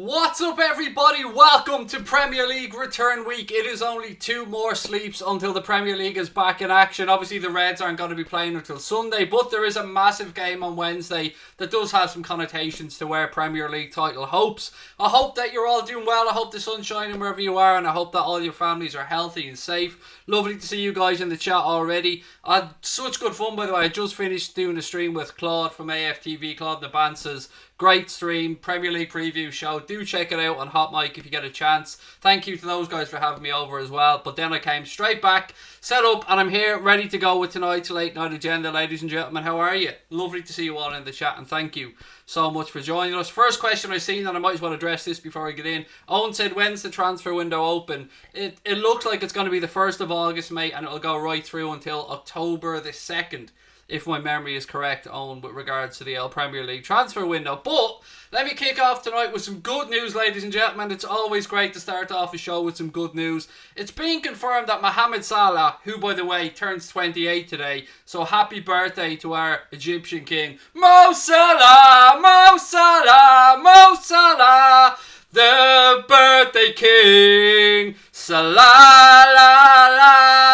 What's up, everybody? Welcome to Premier League return week. It is only 2 more sleeps until the Premier League is back in action. Obviously the Reds aren't going to be playing until Sunday, but there is a massive game on Wednesday that does have some connotations to where Premier League title hopes. I hope that you're all doing well. I hope the sun's shining wherever you are, and I hope that all your families are healthy and safe. Lovely to see you guys in the chat already. I had such good fun, by the way. I just finished doing a stream with Claude from AFTV, Claude the Bances. Great stream, Premier League preview show. Do check it out on Hot Mic if you get a chance. Thank you to those guys for having me over as well. But then I came straight back, set up, and I'm here ready to go with tonight's late night agenda, ladies and gentlemen. How are you? Lovely to see you all in the chat, and thank you so much for joining us. First question I've seen, and I might as well address this before I get in. Owen said, when's the transfer window open? It looks like it's going to be the 1st of August, mate, and it'll go right through until October the 2nd. If my memory is correct, Owen, with regards to the Premier League transfer window. But let me kick off tonight with some good news, ladies and gentlemen. It's always great to start off a show with some good news. It's being confirmed that Mohamed Salah, who, by the way, turns 28 today, so happy birthday to our Egyptian king, Mo Salah, Mo Salah, Mo Salah, the birthday king, Salah, la, la,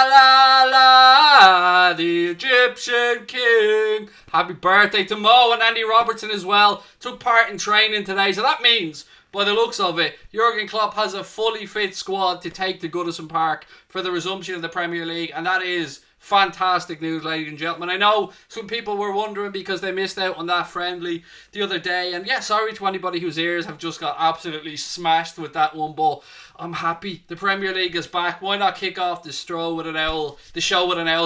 la, la, the Egyptian king. Happy birthday to Mo, and Andy Robertson as well took part in training today. So that means, by the looks of it, Jurgen Klopp has a fully fit squad to take to Goodison Park for the resumption of the Premier League, and that is fantastic news, ladies and gentlemen. I know some people were wondering because they missed out on that friendly the other day, and yeah, sorry to anybody whose ears have just got absolutely smashed with that one, but I'm happy the Premier League is back. Why not kick off the show with an owl?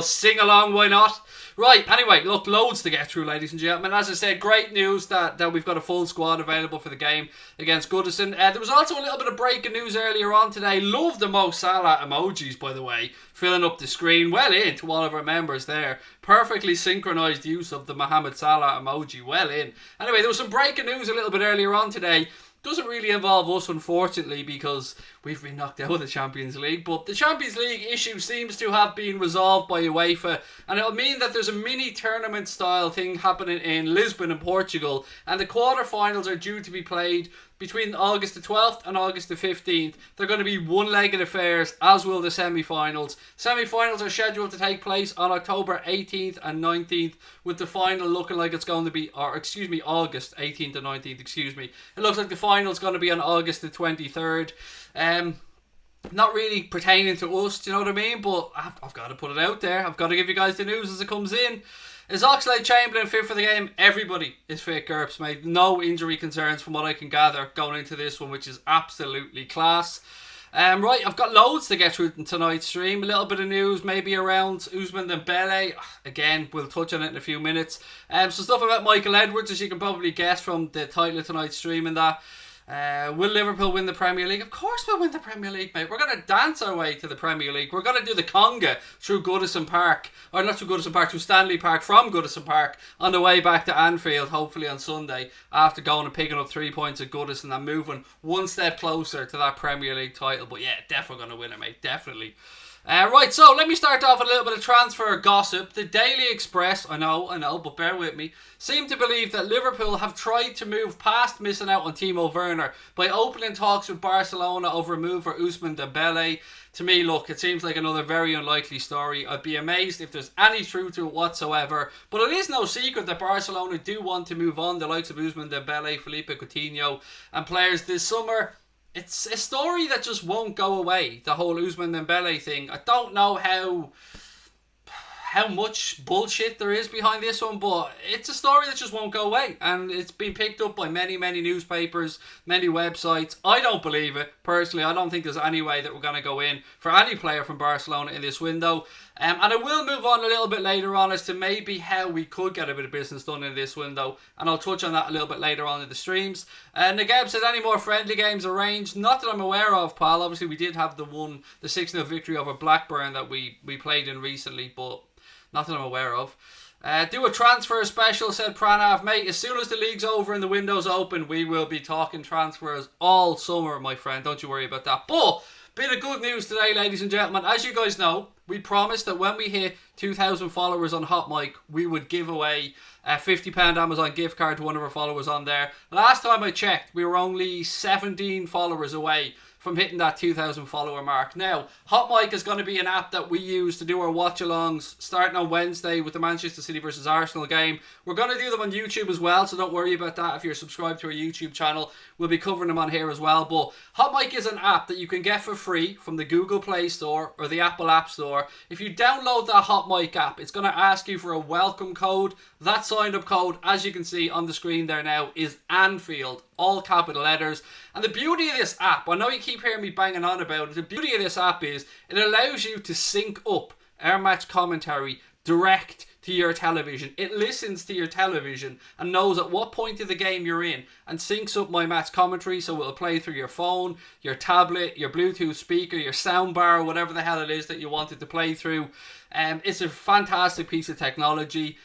Sing along, why not? Right, anyway, look, loads to get through, ladies and gentlemen. As I said, great news that we've got a full squad available for the game against Goodison. There was also a little bit of breaking news earlier on today. Love the Mo Salah emojis, by the way, filling up the screen. Well in to all of our members there. Perfectly synchronised use of the Mohamed Salah emoji. Well in. Anyway, there was some breaking news a little bit earlier on today. Doesn't really involve us, unfortunately, because we've been knocked out of the Champions League. But the Champions League issue seems to have been resolved by UEFA, and it'll mean that there's a mini tournament style thing happening in Lisbon in Portugal, and the quarterfinals are due to be played between August the 12th and August the 15th. They're going to be one-legged affairs, as will the semi-finals. Semi-finals are scheduled to take place on October 18th and 19th, with the final looking like it's going to be, August 18th and 19th, It looks like the final's going to be on August the 23rd. Not really pertaining to us, do you know what I mean? But I've got to put it out there. I've got to give you guys the news as it comes in. Is Oxlade-Chamberlain fit for the game? Everybody is fit, GURPS, mate. No injury concerns from what I can gather going into this one, which is absolutely class. Right, I've got loads to get through in tonight's stream. A little bit of news maybe around Ousmane Dembele. Again, we'll touch on it in a few minutes. Some stuff about Michael Edwards, as you can probably guess from the title of tonight's stream and that. Will Liverpool win the Premier League? Of course we'll win the Premier League, mate. We're going to dance our way to the Premier League. We're going to do the conga through Goodison Park. Or not through Goodison Park, through Stanley Park from Goodison Park on the way back to Anfield, hopefully on Sunday, after going and picking up 3 points at Goodison and moving one step closer to that Premier League title. But yeah, definitely going to win it, mate. Definitely. Right, so let me start off with a little bit of transfer gossip. The Daily Express, I know, but bear with me, seem to believe that Liverpool have tried to move past missing out on Timo Werner by opening talks with Barcelona over a move for Ousmane Dembele. To me, look, it seems like another very unlikely story. I'd be amazed if there's any truth to it whatsoever. But it is no secret that Barcelona do want to move on the likes of Ousmane Dembele, Felipe Coutinho and players this summer. It's a story that just won't go away, the whole Ousmane Dembele thing. I don't know how much bullshit there is behind this one, but it's a story that just won't go away, and it's been picked up by many newspapers, many websites. I don't believe it personally. I don't think there's any way that we're going to go in for any player from Barcelona in this window, and I will move on a little bit later on as to maybe how we could get a bit of business done in this window, and I'll touch on that a little bit later on in the streams. Nagab said, any more friendly games arranged? Not that I'm aware of, pal. Obviously we did have the 6-0 victory over Blackburn that we played in recently, but not that I'm aware of. Do a transfer special, said Pranav. Mate, as soon as the league's over and the window's open, we will be talking transfers all summer, my friend. Don't you worry about that. But bit of good news today, ladies and gentlemen. As you guys know, we promised that when we hit 2,000 followers on Hot Mic, we would give away a £50 Amazon gift card to one of our followers on there. Last time I checked, we were only 17 followers away from hitting that 2,000 follower mark. Now, Hot Mic is going to be an app that we use to do our watch-alongs starting on Wednesday with the Manchester City versus Arsenal game. We're going to do them on YouTube as well, so don't worry about that. If you're subscribed to our YouTube channel, we'll be covering them on here as well. But Hot Mic is an app that you can get for free from the Google Play Store or the Apple App Store. If you download that Hot Mic app, it's going to ask you for a welcome code. That sign-up code, as you can see on the screen there now, is Anfield, all capital letters. And the beauty of this app, I know you keep hearing me banging on about it, the beauty of this app is it allows you to sync up our match commentary direct to your television. It listens to your television and knows at what point of the game you're in and syncs up my match commentary, so it'll play through your phone, your tablet, your Bluetooth speaker, your soundbar, whatever the hell it is that you want it to play through. It's a fantastic piece of technology.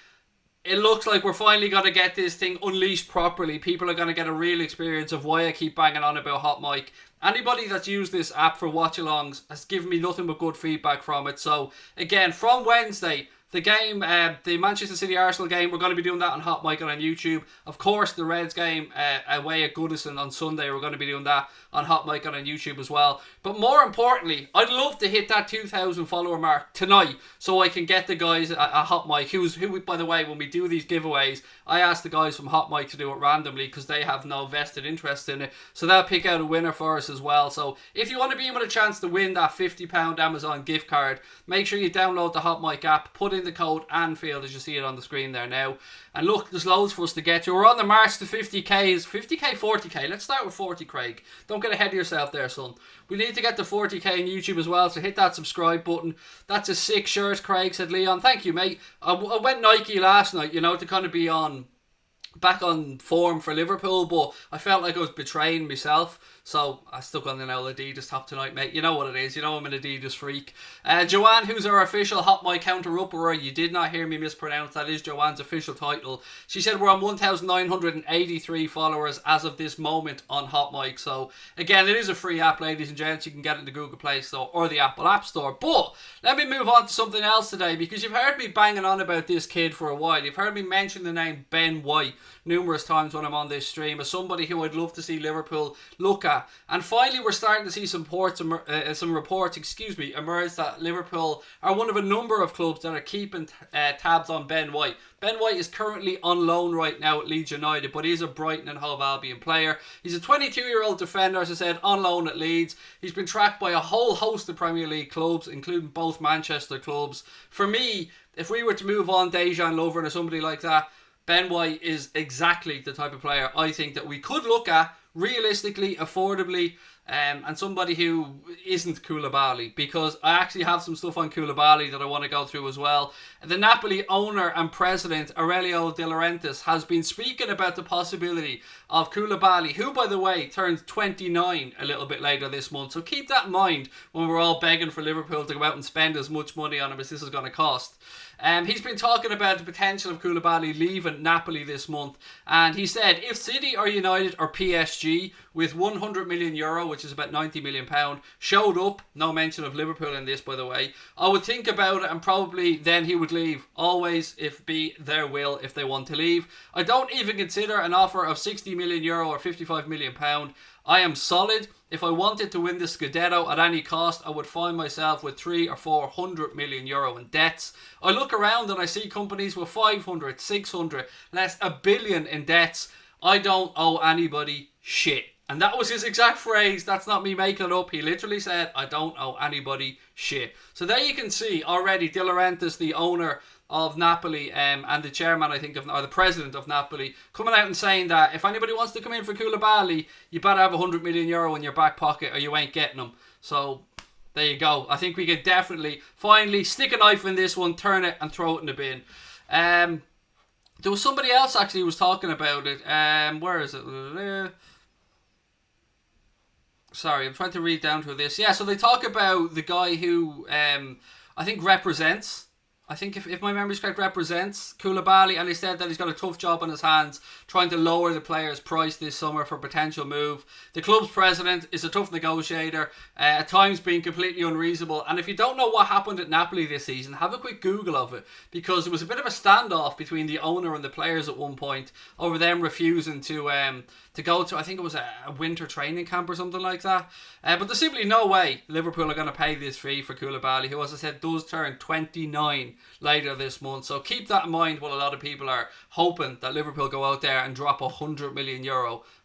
It looks like we're finally going to get this thing unleashed properly. People are going to get a real experience of why I keep banging on about Hot Mic. Anybody that's used this app for watch-alongs has given me nothing but good feedback from it. So, again, from Wednesday, the game, the Manchester City Arsenal game, we're going to be doing that on Hot Mic and on YouTube. Of course, the Reds game away at Goodison on Sunday, we're going to be doing that on Hot Mic and on YouTube as well. But more importantly, I'd love to hit that 2,000 follower mark tonight so I can get the guys at Hot Mic, who, by the way, when we do these giveaways, I ask the guys from Hot Mic to do it randomly because they have no vested interest in it. So they'll pick out a winner for us as well. So if you want to be in with a chance to win that £50 Amazon gift card, make sure you download the Hot Mic app, put in the code Anfield as you see it on the screen there now. And look, there's loads for us to get to. We're on the march to 50k, 40k. Let's start with 40, Craig. Don't get ahead of yourself there, son. We need to get to 40k on YouTube as well, so hit that subscribe button. That's a sick shirt, Craig, said Leon. Thank you, mate. I went Nike last night, you know, to kind of be back on form for Liverpool, but I felt like I was betraying myself, so I stuck on the old Adidas top tonight, mate. You know what it is. You know I'm an Adidas freak. Joanne, who's our official Hot Mic counter-upper, you did not hear me mispronounce. That is Joanne's official title. She said we're on 1,983 followers as of this moment on Hot Mic. So, again, it is a free app, ladies and gents. You can get it in the Google Play Store or the Apple App Store. But let me move on to something else today, because you've heard me banging on about this kid for a while. You've heard me mention the name Ben White numerous times when I'm on this stream as somebody who I'd love to see Liverpool look at. And finally, we're starting to see some reports emerge that Liverpool are one of a number of clubs that are keeping tabs on Ben White. Ben White is currently on loan right now at Leeds United, but he's a Brighton and Hove Albion player. He's a 22-year-old defender, as I said, on loan at Leeds. He's been tracked by a whole host of Premier League clubs, including both Manchester clubs. For me, if we were to move on Dejan Lovren or somebody like that, Ben White is exactly the type of player I think that we could look at realistically, affordably, and somebody who isn't Koulibaly, because I actually have some stuff on Koulibaly that I want to go through as well. The Napoli owner and president Aurelio De Laurentiis has been speaking about the possibility of Koulibaly, who, by the way, turns 29 a little bit later this month, so keep that in mind when we're all begging for Liverpool to go out and spend as much money on him as this is going to cost. He's been talking about the potential of Koulibaly leaving Napoli this month, and he said if City or United or PSG with €100 million, which is about £90 million, showed up, no mention of Liverpool in this by the way, I would think about it and probably then he would leave. Always if be their will if they want to leave. I don't even consider an offer of €60 million or £55 million. I am solid. If I wanted to win the Scudetto at any cost, I would find myself with 300 or 400 million euro in debts. I look around and I see companies with 500, 600, less $1 billion in debts. I don't owe anybody shit. And that was his exact phrase. That's not me making it up. He literally said, I don't owe anybody shit. So there you can see already De Laurentiis, the owner of Napoli, and the chairman, I think, or the president of Napoli, coming out and saying that if anybody wants to come in for Koulibaly, you better have €100 million in your back pocket or you ain't getting them. So there you go. I think we could definitely finally stick a knife in this one, turn it and throw it in the bin. There was somebody else actually who was talking about it. Where is it? Sorry, I'm trying to read down through this. Yeah, so they talk about the guy who I think represents I think if my memory's correct, represents Koulibaly, and he said that he's got a tough job on his hands trying to lower the player's price this summer for a potential move. The club's president is a tough negotiator, at times being completely unreasonable. And if you don't know what happened at Napoli this season, have a quick Google of it, because there was a bit of a standoff between the owner and the players at one point over them refusing to go to, I think it was a winter training camp or something like that. But there's simply no way Liverpool are going to pay this fee for Koulibaly, who, as I said, does turn 29 later this month. So keep that in mind while a lot of people are hoping that Liverpool go out there and drop €100 million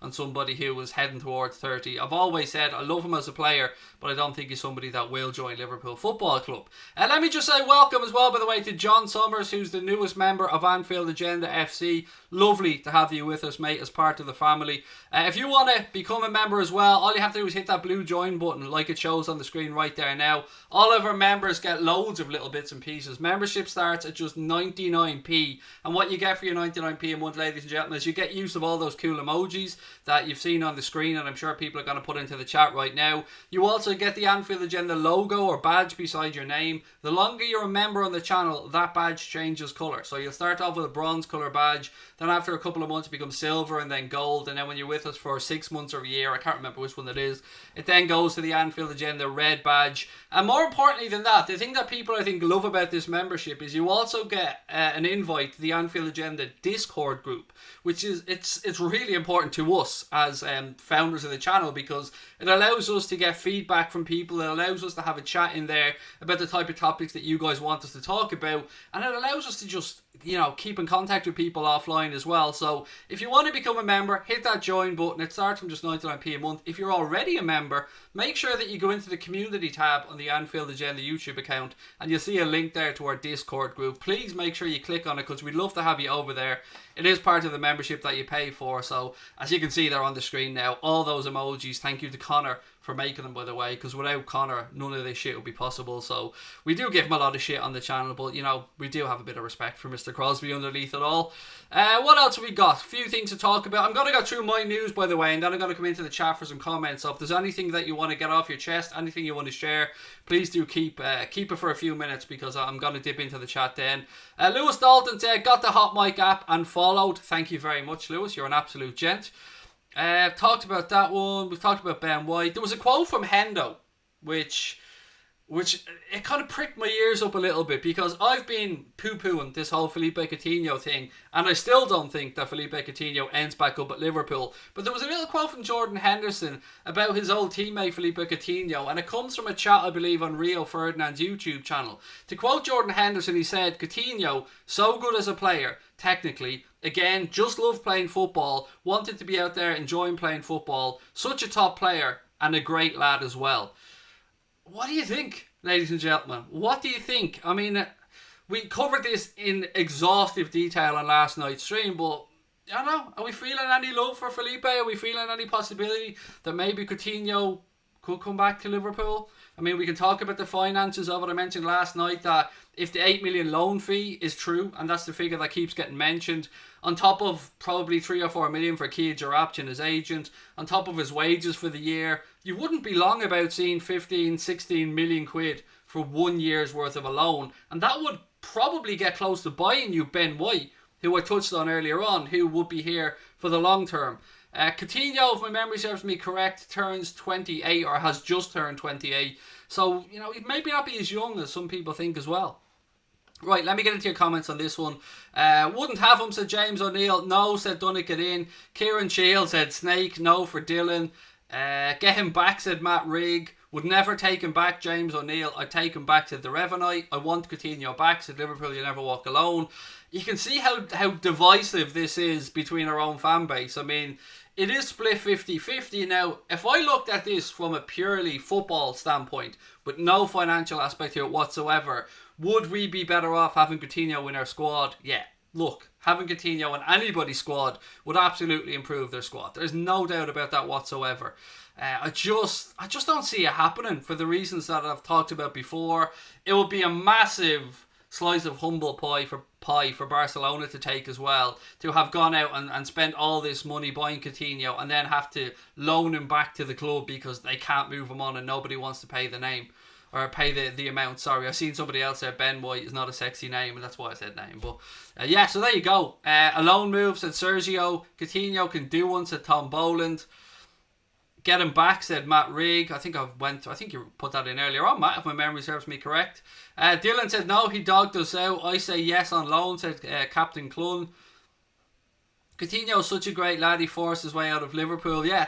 on somebody who was heading towards 30. I've always said I love him as a player, but I don't think he's somebody that will join Liverpool Football Club. Let me just say welcome as well, by the way, to John Summers, who's the newest member of Anfield Agenda FC. Lovely to have you with us, mate, as part of the family. If you want to become a member as well, all you have to do is hit that blue join button like it shows on the screen right there now. All of our members get loads of little bits and pieces. Membership starts at just 99p, and what you get for your 99p a month, ladies and gentlemen, is you get use of all those cool emojis that you've seen on the screen, and I'm sure people are going to put into the chat right now. You also get the Anfield Agenda logo or badge beside your name. The longer you're a member on the channel, that badge changes colour. So you'll start off with a bronze colour badge, then after a couple of months it becomes silver and then gold, and then when you're with us for 6 months or a year, I can't remember which one it is, it then goes to the Anfield Agenda red badge. And more importantly than that, the thing that people I think love about this membership is you also get an invite to the Anfield Agenda Discord group, which is it's really important to us as founders of the channel, because it allows us to get feedback from people. It allows us to have a chat in there about the type of topics that you guys want us to talk about, and it allows us to just, you know, keep in contact with people offline as well. So if you want to become a member, hit that join button. It starts from just 99p a month. If you're already a member, make sure that you go into the community tab on the Anfield Agenda YouTube account, and you'll see a link there to our Discord group. Please make sure you click on it, because we'd love to have you over there. It is part of the membership that you pay for. So as you can see there on the screen now, all those emojis, thank you to Connor for making them, by the way, because without Connor, none of this shit would be possible. So we do give him a lot of shit on the channel, but, you know, we do have a bit of respect for Mr. Crosby underneath it all. What else have we got? A few things to talk about. I'm going to go through my news, by the way, and then I'm going to come into the chat for some comments. So if there's anything that you want to get off your chest, anything you want to share, please do keep it for a few minutes, because I'm going to dip into the chat then. Lewis Dalton said, got the Hot Mic app and followed. Thank you very much, Lewis. You're an absolute gent. Talked about that one. We've talked about Ben White. There was a quote from Hendo, which it kind of pricked my ears up a little bit, because I've been poo-pooing this whole Felipe Coutinho thing, and I still don't think that Felipe Coutinho ends back up at Liverpool. But there was a little quote from Jordan Henderson about his old teammate Felipe Coutinho, and it comes from a chat, I believe, on Rio Ferdinand's YouTube channel. To quote Jordan Henderson, he said, Coutinho, so good as a player, technically, again, just loved playing football, wanted to be out there enjoying playing football, such a top player, and a great lad as well. What do you think, ladies and gentlemen? What do you think? I mean, we covered this in exhaustive detail on last night's stream, but I don't know, are we feeling any love for Felipe? Are we feeling any possibility that maybe Coutinho could come back to Liverpool? I mean, we can talk about the finances of it. I mentioned last night that if the 8 million loan fee is true, and that's the figure that keeps getting mentioned, on top of probably 3 or 4 million for Kia Jarabchin, his agent, on top of his wages for the year, you wouldn't be long about seeing 15, 16 million quid for 1 year's worth of a loan. And that would probably get close to buying you Ben White, who I touched on earlier on, who would be here for the long term. Coutinho, if my memory serves me correct, turns 28, or has just turned 28. So, you know, he maybe not be as young as some people think as well. Right, let me get into your comments on this one. Wouldn't have him, said James O'Neill. No, said Dunnett, get in. Kieran Shield said Snake. No for Dylan. Get him back, said Matt Rigg. Would never take him back, James O'Neill. I'd take him back, said the Revenite. I want Coutinho back, said Liverpool. You never walk alone. You can see how divisive this is between our own fan base. I mean, it is split 50-50. Now, if I looked at this from a purely football standpoint, with no financial aspect here whatsoever, would we be better off having Coutinho in our squad? Yeah. Look, having Coutinho in anybody's squad would absolutely improve their squad. There's no doubt about that whatsoever. I just don't see it happening for the reasons that I've talked about before. It would be a massive slice of humble pie for Barcelona to take as well, to have gone out and spent all this money buying Coutinho and then have to loan him back to the club because they can't move him on and nobody wants to pay the name. or pay the amount. Sorry, I've seen somebody else there. Ben White is not a sexy name, and that's why I said name. But yeah, so there you go. A loan move, said Sergio. Coutinho can do one, said Tom Boland. Get him back, said Matt Rigg. I think you put that in earlier on, Matt, if my memory serves me correct. Dylan said no, he dogged us out. I say yes on loan, said Captain Clun. Coutinho's such a great lad, he forced his way out of Liverpool. Yeah,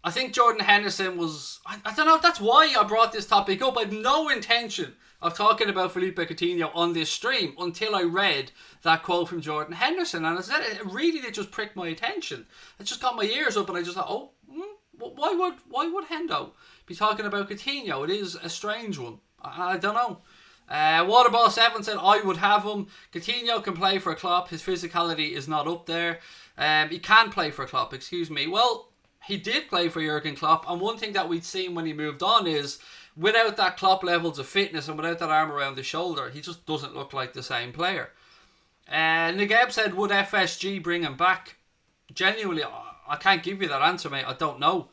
I think Jordan Henderson was... I don't know, that's why I brought this topic up. I had no intention of talking about Felipe Coutinho on this stream until I read that quote from Jordan Henderson. And I said, it really did just prick my attention. It just got my ears up and I just thought, why would Hendo be talking about Coutinho? It is a strange one. I don't know. Waterball7 said, I would have him. Coutinho can play for Klopp. His physicality is not up there. He can play for Klopp, excuse me. Well, he did play for Jurgen Klopp. And one thing that we'd seen when he moved on is, without that Klopp levels of fitness and without that arm around the shoulder, he just doesn't look like the same player. Nageb said, would FSG bring him back? Genuinely, I can't give you that answer, mate. I don't know.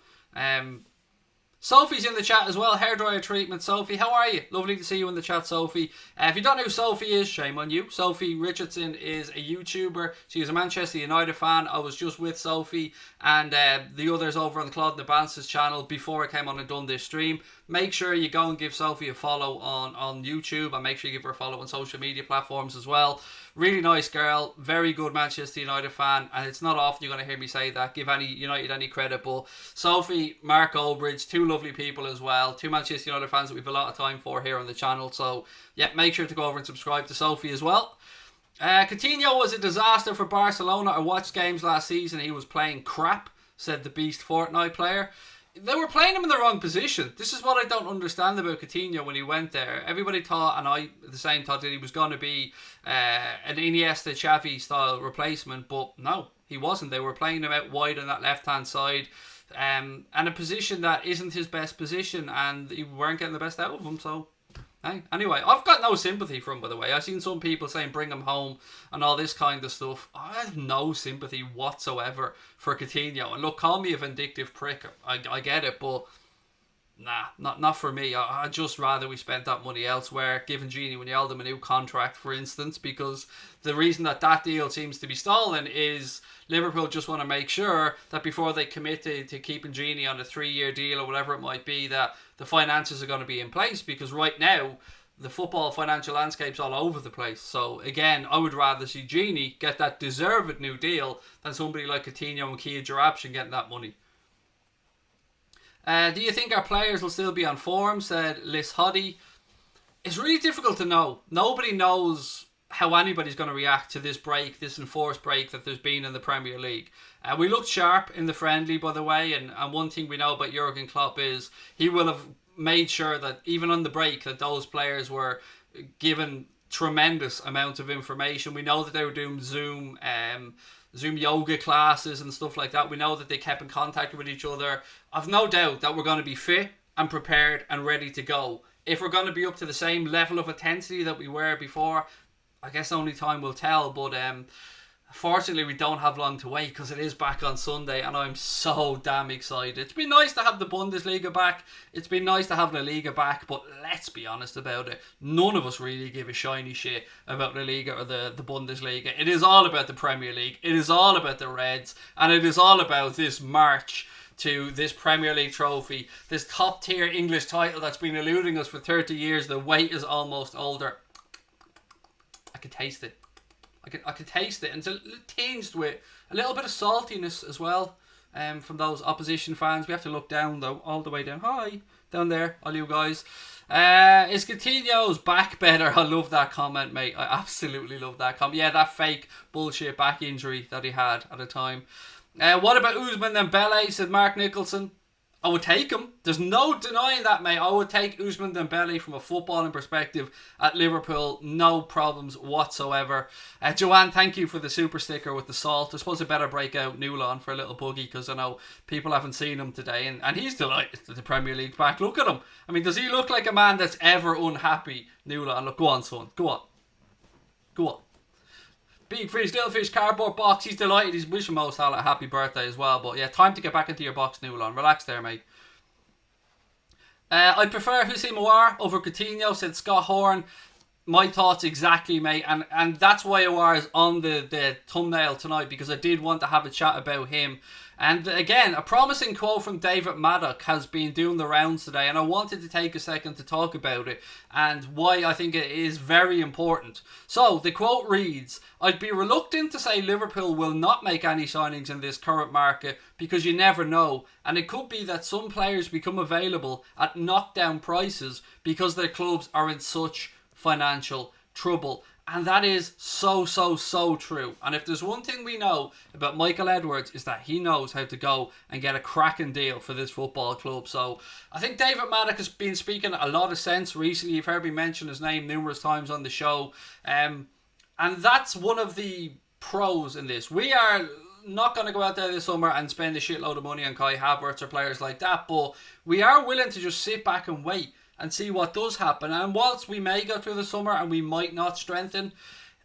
Sophie's in the chat as well. Hairdryer treatment, Sophie. How are you? Lovely to see you in the chat, Sophie. If you don't know who Sophie is, shame on you. Sophie Richardson is a YouTuber. She is a Manchester United fan. I was just with Sophie and the others over on the Claude Nabance's channel before I came on and done this stream. Make sure you go and give Sophie a follow on YouTube, and make sure you give her a follow on social media platforms as well. Really nice girl, very good Manchester United fan, and it's not often you're going to hear me say that, give any United any credit, but Sophie, Mark Olbridge, two lovely people as well, two Manchester United fans that we've a lot of time for here on the channel, so yeah, make sure to go over and subscribe to Sophie as well. Coutinho was a disaster for Barcelona. I watched games last season, he was playing crap, said the Beast Fortnite player. They were playing him in the wrong position. This is what I don't understand about Coutinho when he went there. Everybody thought, and I the same thought, that he was going to be an Iniesta Xavi style replacement, but no, he wasn't. They were playing him out wide on that left hand side, and a position that isn't his best position, and they weren't getting the best out of him. So hey, anyway, I've got no sympathy for him, by the way. I've seen some people saying bring him home and all this kind of stuff. I have no sympathy whatsoever for Coutinho. And look, call me a vindictive prick. I get it, but nah, not for me. I'd just rather we spent that money elsewhere, giving Gini Wijnaldum a new contract, for instance, because the reason that deal seems to be stalling is Liverpool just want to make sure that before they commit to keeping Gini on a 3-year deal or whatever it might be, that the finances are going to be in place, because right now the football financial landscape's all over the place. So again, I would rather see Gini get that deserved new deal than somebody like Coutinho and Kia Jarabshin getting that money. Do you think our players will still be on form, said Liz Hoddy. It's really difficult to know. Nobody knows how anybody's going to react to this break, this enforced break that there's been in the Premier League. We looked sharp in the friendly, by the way, and one thing we know about Jurgen Klopp is he will have made sure that even on the break that those players were given tremendous amounts of information. We know that they were doing Zoom yoga classes and stuff like that. We know that they kept in contact with each other. I've no doubt that we're going to be fit and prepared and ready to go. If we're going to be up to the same level of intensity that we were before, I guess only time will tell, but fortunately we don't have long to wait, because it is back on Sunday and I'm so damn excited. It's been nice to have the Bundesliga back, it's been nice to have La Liga back, but let's be honest about it, none of us really give a shiny shit about La Liga or the Bundesliga. It is all about the Premier League, it is all about the Reds, and it is all about this march to this Premier League trophy, this top tier English title that's been eluding us for 30 years. The wait is almost older. I can taste it. I can taste it, and it's tinged with a little bit of saltiness as well, from those opposition fans. We have to look down though, all the way down. Hi, down there, all you guys. Is Coutinho's back better? I love that comment, mate. I absolutely love that comment. Yeah, that fake bullshit back injury that he had at the time. What about Ousmane Dembele? Said Mark Nicholson. I would take him. There's no denying that, mate. I would take Ousmane Dembele from a footballing perspective at Liverpool. No problems whatsoever. Joanne, thank you for the super sticker with the salt. I suppose I better break out Newland for a little buggy, because I know people haven't seen him today. And he's delighted that the Premier League's back. Look at him. I mean, does he look like a man that's ever unhappy, Newland? Look, go on, son. Go on. Go on. Big Fish, Little Fish, cardboard box. He's delighted. He's wishing Mo Salah a happy birthday as well. But yeah, time to get back into your box, Newland. Relax there, mate. I prefer Houssem Aouar over Coutinho, said Scott Horn. My thoughts exactly, mate, and that's why Aouar is on the thumbnail tonight, because I did want to have a chat about him. And again, a promising quote from David Maddock has been doing the rounds today, and I wanted to take a second to talk about it and why I think it is very important. So, the quote reads, "I'd be reluctant to say Liverpool will not make any signings in this current market because you never know, and it could be that some players become available at knockdown prices because their clubs are in such financial trouble." And that is so true. And if there's one thing we know about Michael Edwards, is that he knows how to go and get a cracking deal for this football club. So I think David Maddock has been speaking a lot of sense recently. You've heard me mention his name numerous times on the show. And that's one of the pros in this. We are not going to go out there this summer and spend a shitload of money on Kai Havertz or players like that, but we are willing to just sit back and wait and see what does happen. And whilst we may go through the summer and we might not strengthen,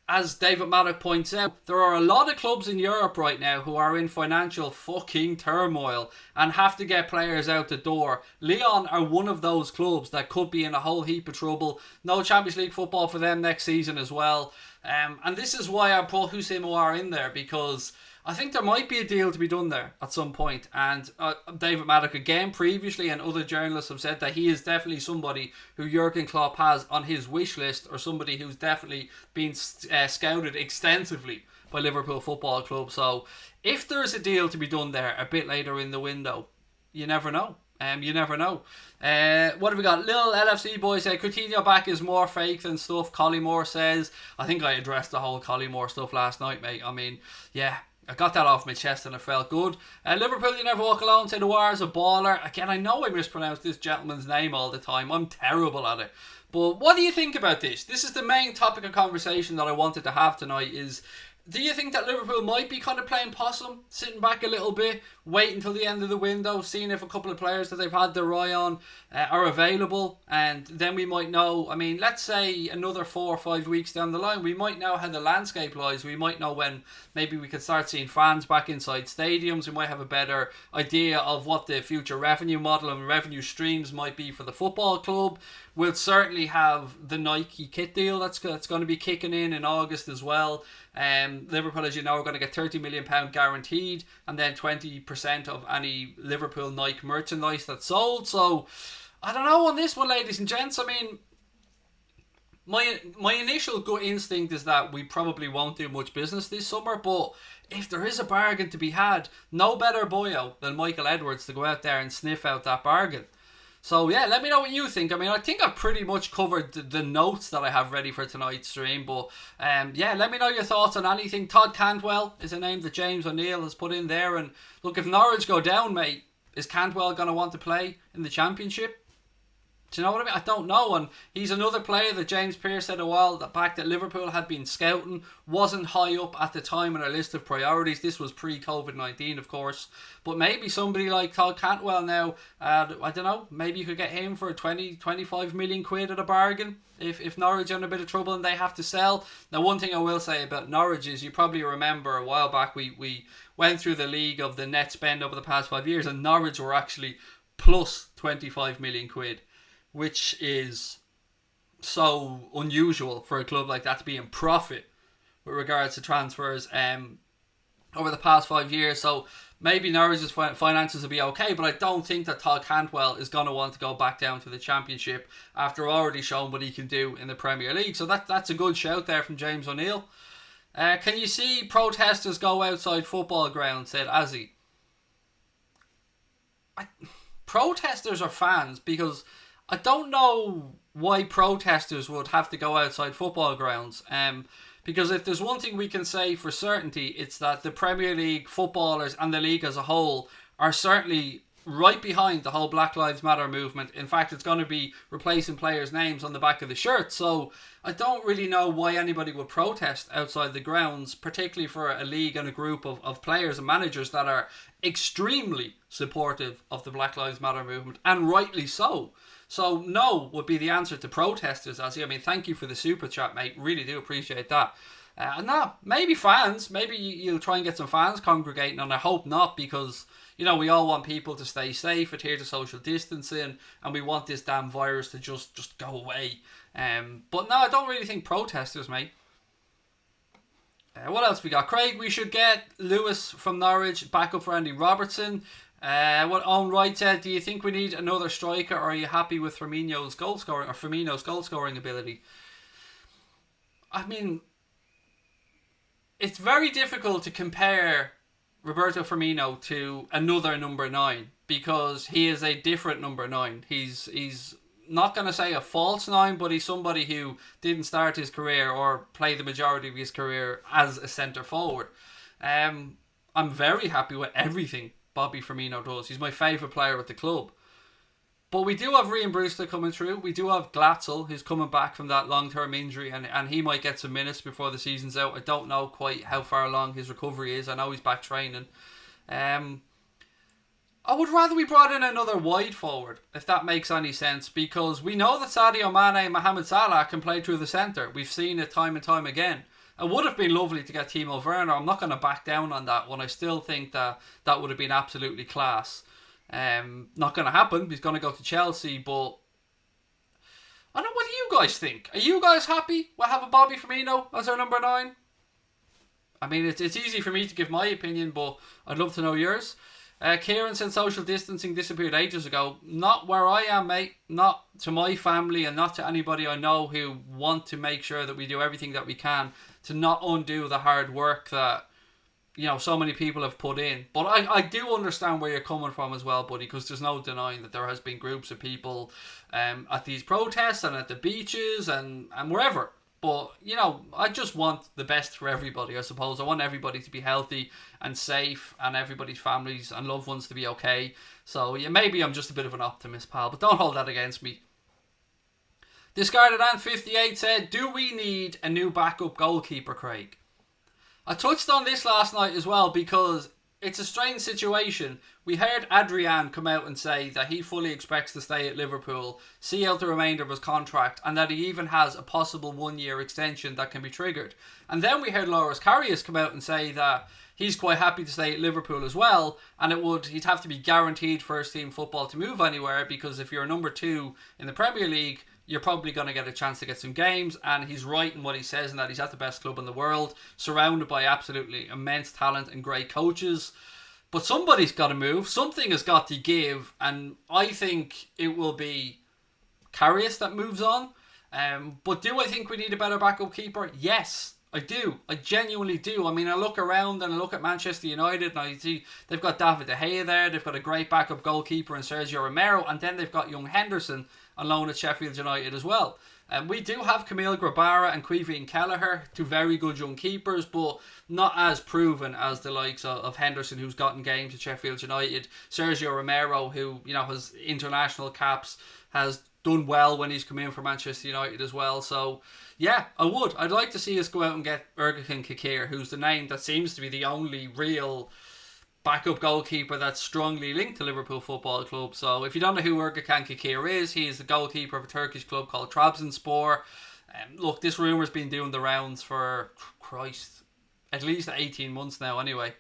as David Maddock points out, there are a lot of clubs in Europe right now who are in financial fucking turmoil and have to get players out the door. Lyon are one of those clubs that could be in a whole heap of trouble. No Champions League football for them next season as well. And this is why I put Houssem Aouar in there, because I think there might be a deal to be done there at some point. And David Maddock, again, previously, and other journalists have said that he is definitely somebody who Jurgen Klopp has on his wish list, or somebody who's definitely been scouted extensively by Liverpool Football Club. So if there's a deal to be done there a bit later in the window, you never know. You never know. What have we got? Little LFC boy said Coutinho back is more fake than stuff. Collymore says. I think I addressed the whole Collymore stuff last night, mate. I mean, yeah, I got that off my chest and it felt good. Liverpool, you never walk alone, said Aouar is a baller. Again, I know I mispronounce this gentleman's name all the time. I'm terrible at it. But what do you think about this? This is the main topic of conversation that I wanted to have tonight is, do you think that Liverpool might be kind of playing possum, sitting back a little bit, wait until the end of the window, seeing if a couple of players that they've had their eye on are available, and then we might know, I mean, let's say another 4 or 5 weeks down the line, we might know how the landscape lies. We might know when maybe we could start seeing fans back inside stadiums. We might have a better idea of what the future revenue model and revenue streams might be for the football club. We'll certainly have the Nike kit deal that's going to be kicking in August as well. Liverpool, as you know, are going to get £30 million guaranteed, and then 20% of any Liverpool Nike merchandise that's sold. So I don't know on this one, ladies and gents. I mean, my initial gut instinct is that we probably won't do much business this summer, but if there is a bargain to be had, no better boyo than Michael Edwards to go out there and sniff out that bargain. So yeah, let me know what you think. I mean, I think I've pretty much covered the notes that I have ready for tonight's stream. But yeah, let me know your thoughts on anything. Todd Cantwell is a name that James O'Neill has put in there. And look, if Norwich go down, mate, is Cantwell going to want to play in the Championship? Do you know what I mean? I don't know. And he's another player that James Pearce said a while back that Liverpool had been scouting. Wasn't high up at the time on our list of priorities. This was pre-COVID-19, of course. But maybe somebody like Todd Cantwell now, I don't know, maybe you could get him for 25 million quid at a bargain if Norwich are in a bit of trouble and they have to sell. Now, one thing I will say about Norwich is you probably remember a while back we went through the league of the net spend over the past 5 years, and Norwich were actually plus 25 million quid. Which is so unusual for a club like that to be in profit with regards to transfers over the past 5 years. So maybe Norwich's finances will be okay, but I don't think that Todd Cantwell is going to want to go back down to the Championship after already showing what he can do in the Premier League. So that's a good shout there from James O'Neill. Can you see protesters go outside football grounds, said Azzy. Protesters are fans, because I don't know why protesters would have to go outside football grounds. Because if there's one thing we can say for certainty, it's that the Premier League footballers and the league as a whole are certainly right behind the whole Black Lives Matter movement. In fact, it's going to be replacing players' names on the back of the shirt. So I don't really know why anybody would protest outside the grounds, particularly for a league and a group of players and managers that are extremely supportive of the Black Lives Matter movement, and rightly so. So no would be the answer to protesters, Azzy. I mean, thank you for the super chat, mate. Really do appreciate that. And no, maybe fans. Maybe you'll try and get some fans congregating, and I hope not, because we all want people to stay safe, adhere to social distancing, and we want this damn virus to just go away. But no, I don't really think protesters, mate. What else we got? Craig, we should get Lewis from Norwich back up for Andy Robertson. What Owen Wright said, do you think we need another striker, or are you happy with Firmino's goal scoring ability? I mean, it's very difficult to compare Roberto Firmino to another number 9 because he is a different number 9. He's not going to say a false 9, but he's somebody who didn't start his career or play the majority of his career as a centre forward. I'm very happy with everything Bobby Firmino does. He's my favourite player at the club. But we do have Raheem Brewster coming through. We do have Glatzel, who's coming back from that long-term injury, and he might get some minutes before the season's out. I don't know quite how far along his recovery is. I know he's back training. I would rather we brought in another wide forward, if that makes any sense, because we know that Sadio Mane and Mohamed Salah can play through the centre. We've seen it time and time again. It would have been lovely to get Timo Werner. I'm not going to back down on that one. I still think that would have been absolutely class. Not going to happen. He's going to go to Chelsea, but I don't know. What do you guys think? Are you guys happy with having Bobby Firmino as our number 9? I mean, it's easy for me to give my opinion, but I'd love to know yours. Kieran said social distancing disappeared ages ago. Not where I am, mate. Not to my family and not to anybody I know who want to make sure that we do everything that we can to not undo the hard work that so many people have put in. But I do understand where you're coming from as well, buddy, because there's no denying that there has been groups of people at these protests and at the beaches and wherever. But, I just want the best for everybody, I suppose. I want everybody to be healthy and safe and everybody's families and loved ones to be okay. So, yeah, maybe I'm just a bit of an optimist, pal, but don't hold that against me. Discarded Ant 58 said, do we need a new backup goalkeeper, Craig? I touched on this last night as well because it's a strange situation. We heard Adrian come out and say that he fully expects to stay at Liverpool, see out the remainder of his contract, and that he even has a possible 1-year extension that can be triggered. And then we heard Loris Karius come out and say that he's quite happy to stay at Liverpool as well, and he'd have to be guaranteed first team football to move anywhere, because if you're a number 2 in the Premier League, you're probably going to get a chance to get some games. And he's right in what he says, and that he's at the best club in the world, surrounded by absolutely immense talent and great coaches. But somebody's got to move. Something has got to give. And I think it will be Karius that moves on. But do I think we need a better backup keeper? Yes, I do. I genuinely do. I mean, I look around and I look at Manchester United and I see they've got David De Gea there. They've got a great backup goalkeeper in Sergio Romero. And then they've got young Henderson on loan at Sheffield United as well. We do have Camille Grabara and Queeveen Kelleher, 2 very good young keepers, but not as proven as the likes of Henderson, who's gotten games at Sheffield United. Sergio Romero, who has international caps, has done well when he's come in for Manchester United as well. So yeah, I'd like to see us go out and get Ergin Kikir, who's the name that seems to be the only real backup goalkeeper that's strongly linked to Liverpool Football Club. So if you don't know who Ergin Kikir is, he is the goalkeeper of a Turkish club called Trabzonspor. Look, this rumour's been doing the rounds for, at least 18 months now anyway.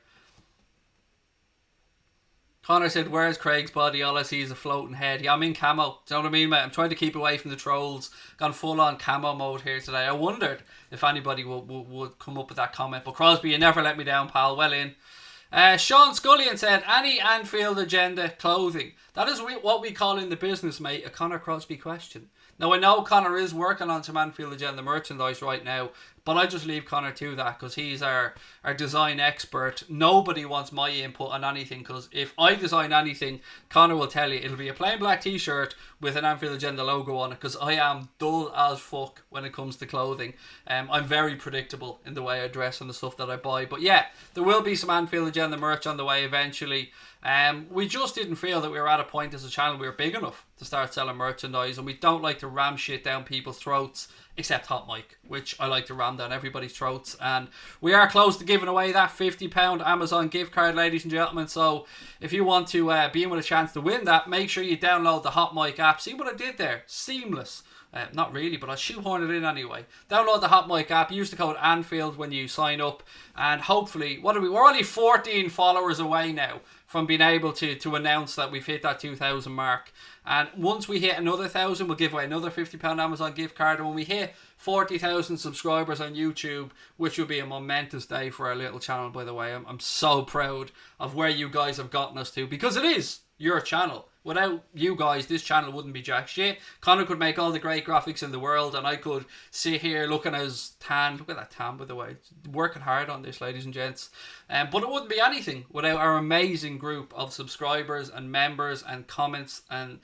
Connor said, where's Craig's body? All I see is a floating head. Yeah, I'm in camo. Do you know what I mean, mate? I'm trying to keep away from the trolls. Gone full on camo mode here today. I wondered if anybody would come up with that comment. But Crosby, you never let me down, pal. Well in. Sean Scullion said, any Anfield agenda clothing? That is what we call in the business, mate, a Connor Crosby question. Now, I know Connor is working on some Anfield agenda merchandise right now, but I just leave Connor to that because he's our design expert. Nobody wants my input on anything, because if I design anything, Connor will tell you it'll be a plain black t-shirt with an Anfield agenda logo on it, because I am dull as fuck when it comes to clothing. I'm very predictable in the way I dress and the stuff that I buy. But yeah, there will be some Anfield agenda merch on the way eventually. We just didn't feel that we were at a point as a channel we were big enough to start selling merchandise, and we don't like to ram shit down people's throats, except Hot Mike, which I like to ram down everybody's throats. And we are close to giving away that £50 Amazon gift card, ladies and gentlemen. So if you want to be in with a chance to win that, make sure you download the Hot Mike app. See what I did there? Seamless. Not really, but I'll shoehorn it in anyway. Download the Hot Mic app. Use the code Anfield when you sign up. And hopefully, we're only 14 followers away now from being able to announce that we've hit that 2,000 mark. And once we hit another 1,000, we'll give away another £50 Amazon gift card. And when we hit 40,000 subscribers on YouTube, which will be a momentous day for our little channel, by the way. I'm so proud of where you guys have gotten us to, because it is your channel. Without you guys, this channel wouldn't be jack shit. Connor could make all the great graphics in the world, and I could sit here looking as tan. Look at that tan, by the way. Working hard on this, ladies and gents. But it wouldn't be anything without our amazing group of subscribers and members and comments. And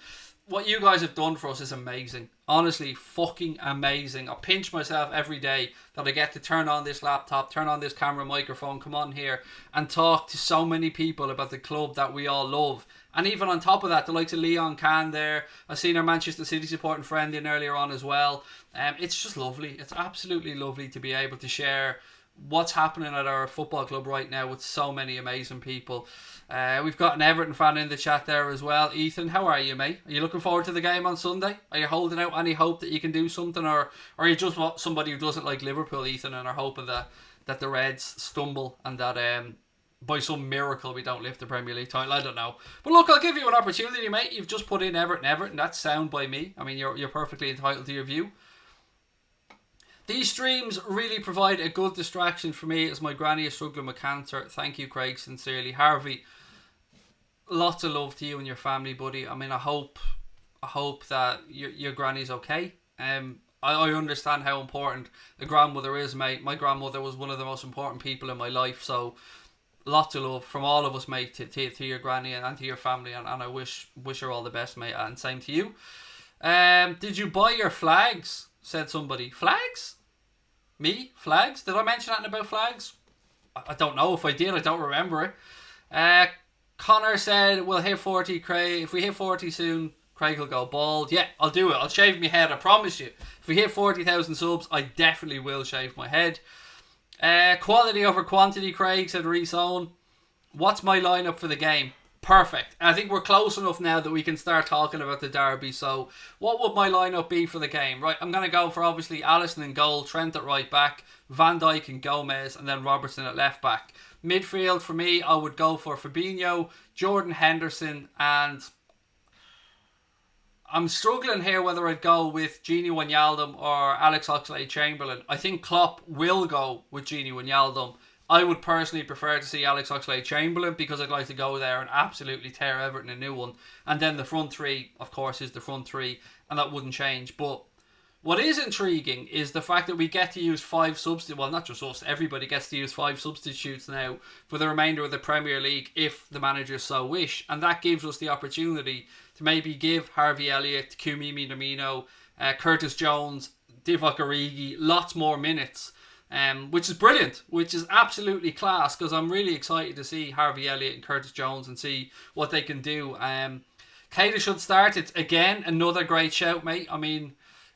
what you guys have done for us is amazing. Honestly, fucking amazing. I pinch myself every day that I get to turn on this laptop, turn on this camera microphone, come on here and talk to so many people about the club that we all love. And even on top of that, the likes of Leon Can there. I've seen our Manchester City supporting friend in earlier on as well. It's just lovely. It's absolutely lovely to be able to share what's happening at our football club right now with so many amazing people. We've got an Everton fan in the chat there as well. Ethan, how are you, mate? Are you looking forward to the game on Sunday? Are you holding out any hope that you can do something? Or are you just somebody who doesn't like Liverpool, Ethan, and are hoping that the Reds stumble and that by some miracle we don't lift the Premier League title? I don't know. But look, I'll give you an opportunity, mate. You've just put in Everton. That's sound by me. I mean, you're perfectly entitled to your view. These streams really provide a good distraction for me as my granny is struggling with cancer. Thank you, Craig, sincerely. Harvey, lots of love to you and your family, buddy. I mean, I hope that your granny's okay. I understand how important a grandmother is, mate. My grandmother was one of the most important people in my life, so lots of love from all of us, mate, to your granny and to your family, and I wish her all the best, mate, and same to you. Did you buy your flags? Said somebody. Flags? Me? Flags? Did I mention anything about flags? I don't know. If I did, I don't remember it. Connor said we'll hit 40, Craig. If we hit 40 soon, Craig will go bald. Yeah, I'll do it. I'll shave my head, I promise you. If we hit 40,000 subs, I definitely will shave my head. Quality over quantity, Craig, said Reece Owen. What's my lineup for the game? Perfect. I think we're close enough now that we can start talking about the derby. So what would my lineup be for the game? Right, I'm going to go for obviously Alisson in goal, Trent at right back, Van Dijk and Gomez, and then Robertson at left back. Midfield for me, I would go for Fabinho, Jordan Henderson, and I'm struggling here whether I'd go with Gini Wijnaldum or Alex Oxlade-Chamberlain. I think Klopp will go with Gini Wijnaldum. I would personally prefer to see Alex Oxlade-Chamberlain because I'd like to go there and absolutely tear Everton a new one. And then the front three, of course, is the front three, and that wouldn't change. But what is intriguing is the fact that we get to use 5 substitutes. Well, not just us, everybody gets to use 5 substitutes now for the remainder of the Premier League if the managers so wish. And that gives us the opportunity to maybe give Harvey Elliott, Minamino, Curtis Jones, Divock Origi lots more minutes. Which is brilliant, which is absolutely class, because I'm really excited to see Harvey Elliott and Curtis Jones and see what they can do. Keita should start. It's again another great shout, mate. I mean,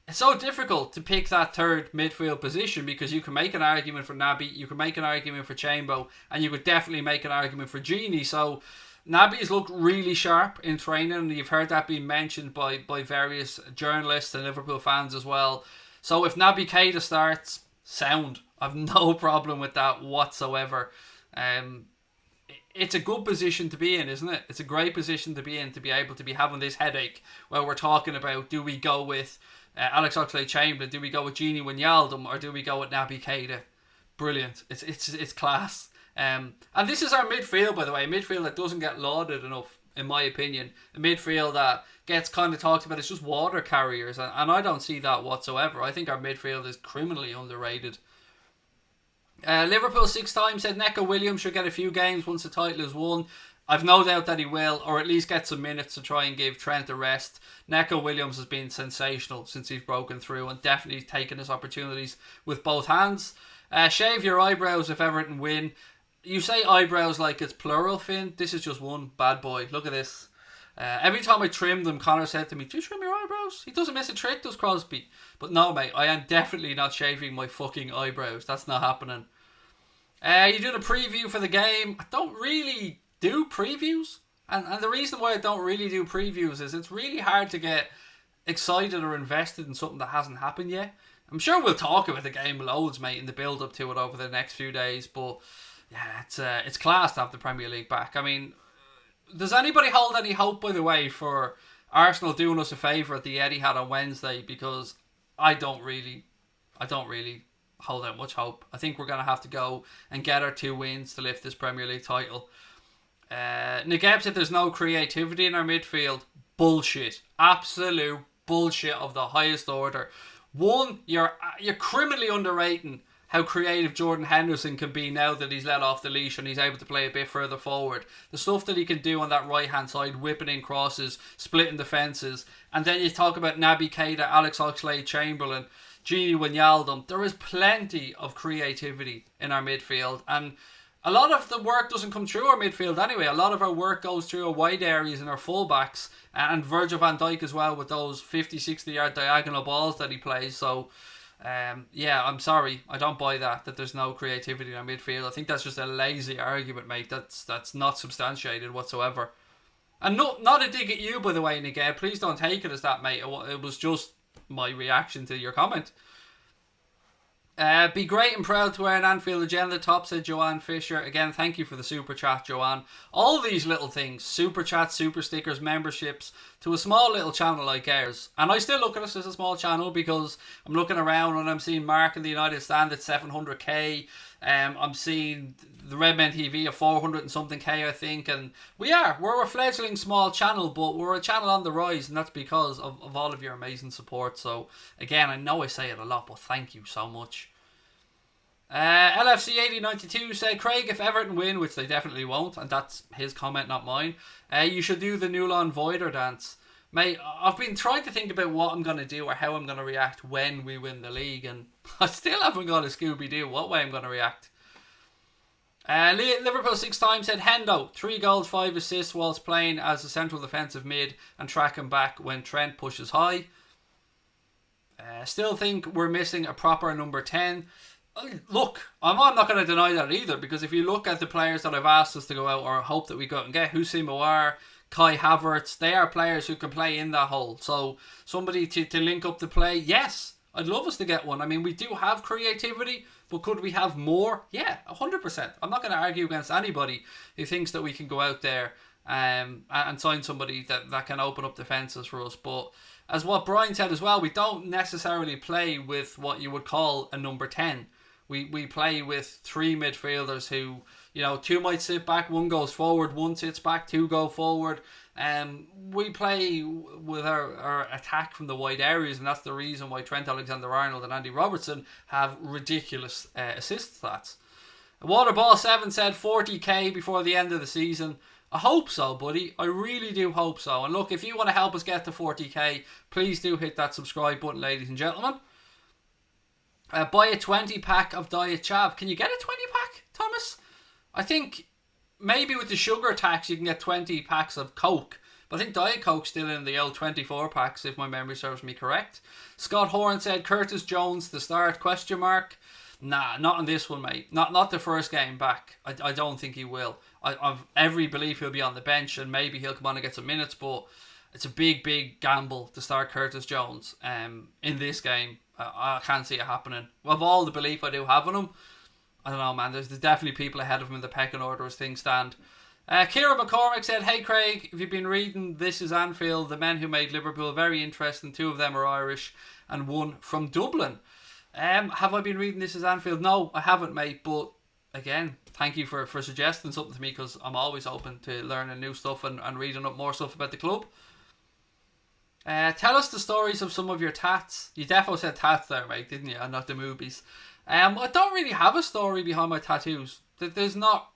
it's so difficult to pick that third midfield position because you can make an argument for Naby, you can make an argument for Chambo, and you could definitely make an argument for Gini. So Naby's looked really sharp in training, and you've heard that being mentioned by various journalists and Liverpool fans as well. So if Naby Keita starts, sound. I've no problem with that whatsoever. It's a good position to be in, isn't it? It's a great position to be in, to be able to be having this headache where we're talking about, do we go with Alex Oxlade-Chamberlain, do we go with Gini Wijnaldum, or do we go with Naby Keita? Brilliant. It's class. And this is our midfield, by the way. A midfield that doesn't get lauded enough, in my opinion. A midfield that gets kind of talked about as just water carriers, and I don't see that whatsoever. I think our midfield is criminally underrated. Liverpool 6 times said Neco Williams should get a few games once the title is won. I've no doubt that he will, or at least get some minutes to try and give Trent a rest. Neco Williams has been sensational since he's broken through and definitely taken his opportunities with both hands. Shave your eyebrows if Everton win. You say eyebrows like it's plural, Finn. This is just one bad boy. Look at this. Every time I trim them, Connor said to me, do you trim your eyebrows? He doesn't miss a trick, does Crosby? But no, mate, I am definitely not shaving my fucking eyebrows. That's not happening. You did a preview for the game. I don't really do previews. And the reason why I don't really do previews is it's really hard to get excited or invested in something that hasn't happened yet. I'm sure we'll talk about the game loads, mate, in the build up to it over the next few days. But yeah, it's class to have the Premier League back. I mean, does anybody hold any hope, by the way, for Arsenal doing us a favour at the Etihad on Wednesday? Because I don't really hold out much hope. I think we're going to have to go and get our 2 wins to lift this Premier League title. Nageb said there's no creativity in our midfield. Bullshit. Absolute bullshit of the highest order. One, you're criminally underrating how creative Jordan Henderson can be now that he's let off the leash and he's able to play a bit further forward. The stuff that he can do on that right hand side, whipping in crosses, splitting defences. And then you talk about Naby Keita, Alex Oxlade-Chamberlain, Gini Wijnaldum. There is plenty of creativity in our midfield, and a lot of the work doesn't come through our midfield anyway. A lot of our work goes through our wide areas and our fullbacks, and Virgil van Dijk as well, with those 50-60 yard diagonal balls that he plays. So I'm sorry, I don't buy that there's no creativity in our midfield. I think that's just a lazy argument, mate. That's not substantiated whatsoever. And not a dig at you, by the way, Nigel. Please don't take it as that, mate. It was just my reaction to your comment. Be great and proud to wear an Anfield agenda top, said Joanne Fisher. Again, thank you for the super chat, Joanne. All these little things, super chats, super stickers, memberships, to a small little channel like ours. And I still look at us as a small channel because I'm looking around and I'm seeing Mark in the United stand at 700k. I'm seeing the Redmen TV at 400 and something K, I think. And we're a fledgling small channel, but we're a channel on the rise, and that's because of all of your amazing support. So again, I know I say it a lot, but thank you so much. LFC 8092 said, Craig, if Everton win, which they definitely won't, and that's his comment, not mine, you should do the Newland Voider dance. Mate, I've been trying to think about what I'm going to do or how I'm going to react when we win the league, and I still haven't got a Scooby-Doo what way I'm going to react. Liverpool 6 times said, Hendo, 3 goals, 5 assists whilst playing as a central defensive mid and tracking back when Trent pushes high. Still think we're missing a proper number 10. Look, I'm not going to deny that either, because if you look at the players that I've asked us to go out or hope that we go out and get, Houssem Aouar, Kai Havertz, they are players who can play in that hole. So somebody to link up the play, yes, I'd love us to get one. I mean, we do have creativity, but could we have more? Yeah, 100%. I'm not going to argue against anybody who thinks that we can go out there and sign somebody that can open up defences for us. But as what Brian said as well, we don't necessarily play with what you would call a number 10. We play with 3 midfielders who, 2 might sit back, 1 goes forward, 1 sits back, 2 go forward. We play with our attack from the wide areas, and that's the reason why Trent Alexander-Arnold and Andy Robertson have ridiculous assist stats. Waterball7 said 40k before the end of the season. I hope so, buddy. I really do hope so. And look, if you want to help us get to 40k, please do hit that subscribe button, ladies and gentlemen. Buy a 20 pack of Diet Chav. Can you get a 20 pack, Thomas? I think maybe with the sugar tax you can get 20 packs of Coke, but I think Diet Coke's still in the old 24 packs if my memory serves me correct. Scott Horn said Curtis Jones to start, ? Nah, not on this one, mate. Not the first game back. I don't think he will. I've every belief he'll be on the bench and maybe he'll come on and get some minutes, but it's a big gamble to start Curtis Jones in this game. I can't see it happening. Of all the belief I do have in him, I don't know, man. There's definitely people ahead of him in the pecking order as things stand. Kieran McCormick said, Hey Craig, if you've been reading This Is Anfield, the men who made Liverpool very interesting, 2 of them are Irish and 1 from Dublin. Have I been reading This Is Anfield? No, I haven't, mate, but again, thank you for suggesting something to me, because I'm always open to learning new stuff and reading up more stuff about the club. Tell us the stories of some of your tats. You defo said tats there, mate, didn't you? And not the movies. I don't really have a story behind my tattoos. There's not...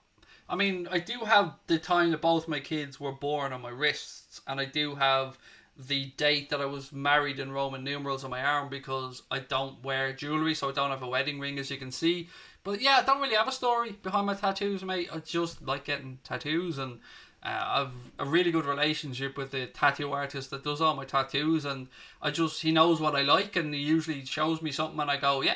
I mean, I do have the time that both my kids were born on my wrists, and I do have the date that I was married in Roman numerals on my arm, because I don't wear jewellery, so I don't have a wedding ring, as you can see. But yeah, I don't really have a story behind my tattoos, mate. I just like getting tattoos, and I've a really good relationship with the tattoo artist that does all my tattoos, and he knows what I like, and he usually shows me something and I go, yeah,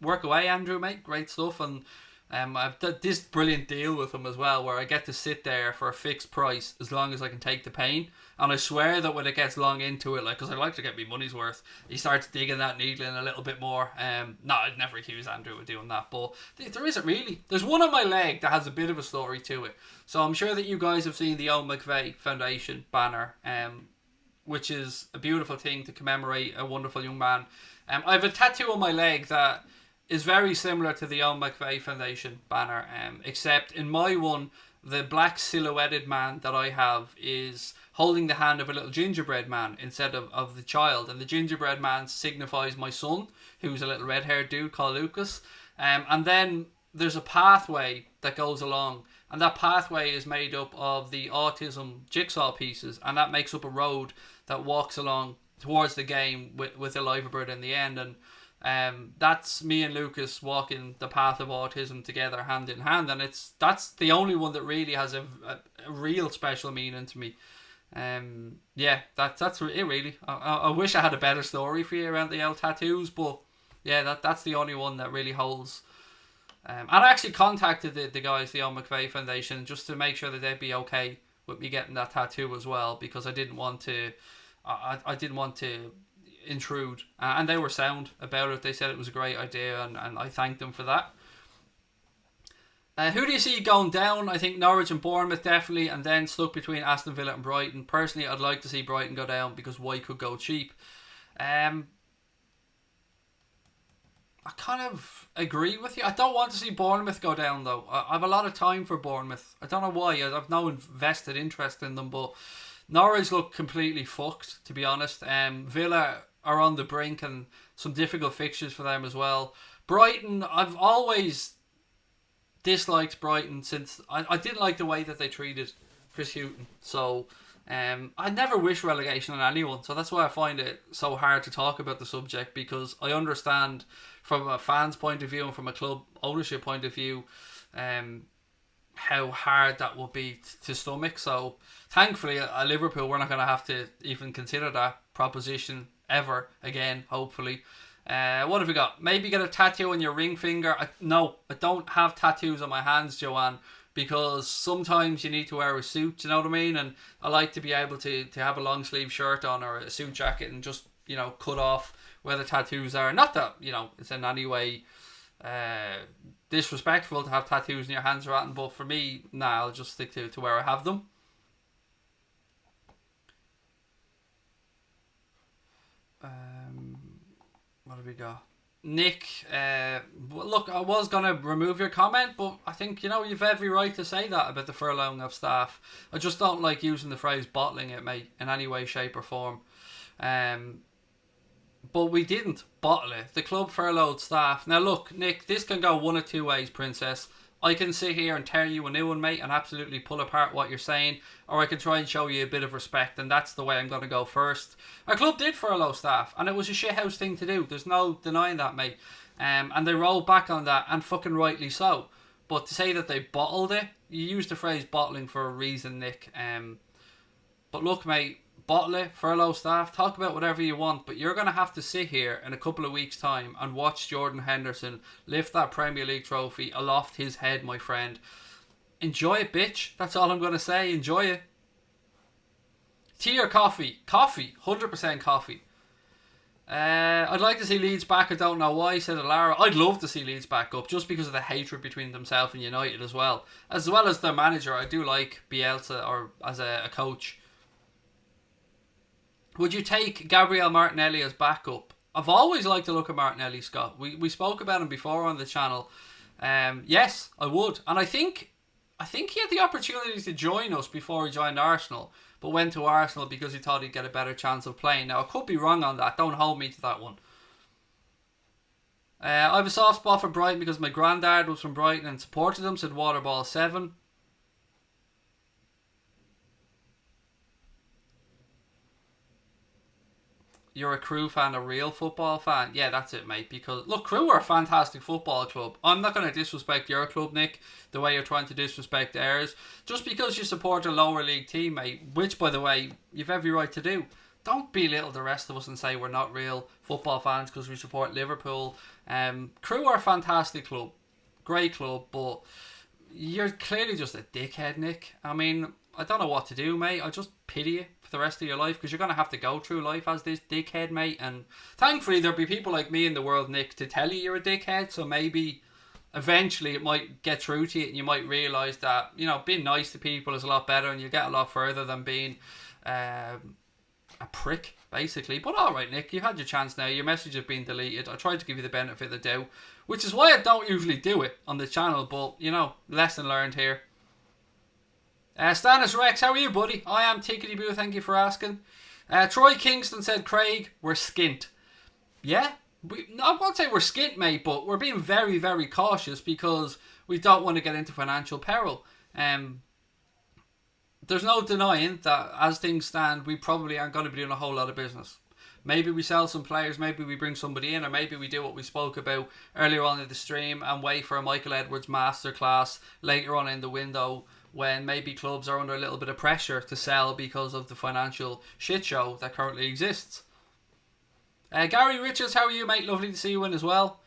work away, Andrew, mate, great stuff. And I've done this brilliant deal with him as well, where I get to sit there for a fixed price as long as I can take the pain. And I swear that when it gets long into it, like, because I like to get my money's worth, he starts digging that needle in a little bit more. No, I'd never accuse Andrew of doing that, but there isn't really. There's one on my leg that has a bit of a story to it. So I'm sure that you guys have seen the Owen McVeigh Foundation banner, which is a beautiful thing to commemorate a wonderful young man. I have a tattoo on my leg that is very similar to the Owen McVeigh Foundation banner, except in my one, the black silhouetted man that I have is holding the hand of a little gingerbread man instead of the child. And the gingerbread man signifies my son, who's a little red-haired dude called Lucas. And then there's a pathway that goes along, and that pathway is made up of the autism jigsaw pieces, and that makes up a road that walks along towards the game with a Liverpool in the end. And that's me and Lucas walking the path of autism together, hand in hand, and that's the only one that really has a real special meaning to me. Yeah, that's it really. I wish I had a better story for you around the L tattoos, but yeah, that's the only one that really holds. And I actually contacted the guys, the Owen McVeigh Foundation, just to make sure that they'd be okay with me getting that tattoo as well, because I didn't want to intrude, and they were sound about it. They said it was a great idea, and I thanked them for that. Who do you see going down? I think Norwich and Bournemouth definitely, and then stuck between Aston Villa and Brighton. Personally, I'd like to see Brighton go down because White could go cheap. I kind of agree with you. I don't want to see Bournemouth go down though. I have a lot of time for Bournemouth. I don't know why. I've no invested interest in them, but Norwich look completely fucked, to be honest. Villa are on the brink, and some difficult fixtures for them as well. Brighton, I've always disliked Brighton since I didn't like the way that they treated Chris Hughton. So I never wish relegation on anyone. So that's why I find it so hard to talk about the subject, because I understand from a fan's point of view and from a club ownership point of view how hard that would be to stomach. So thankfully at Liverpool, we're not going to have to even consider that proposition ever again, hopefully. What have we got? Maybe get a tattoo on your ring finger. No, I don't have tattoos on my hands, Joanne, because sometimes you need to wear a suit, you know what I mean? And I like to be able to have a long sleeve shirt on or a suit jacket and just, cut off where the tattoos are. Not that, it's in any way disrespectful to have tattoos in your hands or anything, but for me, I'll just stick to where I have them. What have we got? Nick, look, I was going to remove your comment, but I think, you've every right to say that about the furloughing of staff. I just don't like using the phrase bottling it, mate, in any way, shape or form. But we didn't bottle it. The club furloughed staff. Now look, Nick, this can go one of two ways, Princess. I can sit here and tear you a new one, mate, and absolutely pull apart what you're saying, or I can try and show you a bit of respect, and that's the way I'm going to go first. Our club did furlough staff, and it was a shithouse thing to do. There's no denying that, mate. And they rolled back on that, and fucking rightly so. But to say that they bottled it, you used the phrase bottling for a reason, Nick. But look, mate, bottle it, furlough staff, talk about whatever you want, but you're going to have to sit here in a couple of weeks' time and watch Jordan Henderson lift that Premier League trophy aloft his head, my friend. Enjoy it, bitch. That's all I'm going to say. Enjoy it. Tea or coffee? Coffee. 100% coffee. I'd like to see Leeds back. I don't know why, said Alara. I'd love to see Leeds back up just because of the hatred between themselves and United as well as their manager. I do like Bielsa or as a coach. Would you take Gabriel Martinelli as backup? I've always liked to look at Martinelli, Scott. We spoke about him before on the channel. Yes, I would. And I think he had the opportunity to join us before he joined Arsenal, but went to Arsenal because he thought he'd get a better chance of playing. Now, I could be wrong on that. Don't hold me to that one. I have a soft spot for Brighton because my granddad was from Brighton and supported them, said Waterball7. You're a Crew fan, a real football fan? Yeah, that's it, mate. Because, look, Crew are a fantastic football club. I'm not going to disrespect your club, Nick, the way you're trying to disrespect ours. Just because you support a lower league team, mate, which, by the way, you've every right to do. Don't belittle the rest of us and say we're not real football fans because we support Liverpool. Crew are a fantastic club. great club, but you're clearly just a dickhead, Nick. I mean, I don't know what to do, mate. I just pity you for the rest of your life, because you're going to have to go through life as this dickhead, mate. And thankfully, there'll be people like me in the world, Nick, to tell you you're a dickhead. So maybe eventually it might get through to you and you might realise that, you know, being nice to people is a lot better and you get a lot further than being a prick, basically. But alright, Nick, you've had your chance now. Your message has been deleted. I tried to give you the benefit of the doubt, which is why I don't usually do it on the channel. But, you know, lesson learned here. Stannis Rex, how are you, buddy? I am Tickety Boo, thank you for asking. Troy Kingston said, Craig, we're skint. Yeah, I won't say we're skint, mate, but we're being very, very cautious because we don't want to get into financial peril. There's no denying that as things stand, we probably aren't going to be doing a whole lot of business. Maybe we sell some players, maybe we bring somebody in, or maybe we do what we spoke about earlier on in the stream and wait for a Michael Edwards masterclass later on in the window, when maybe clubs are under a little bit of pressure to sell because of the financial shit show that currently exists. Gary Richards, how are you, mate? Lovely to see you in as well.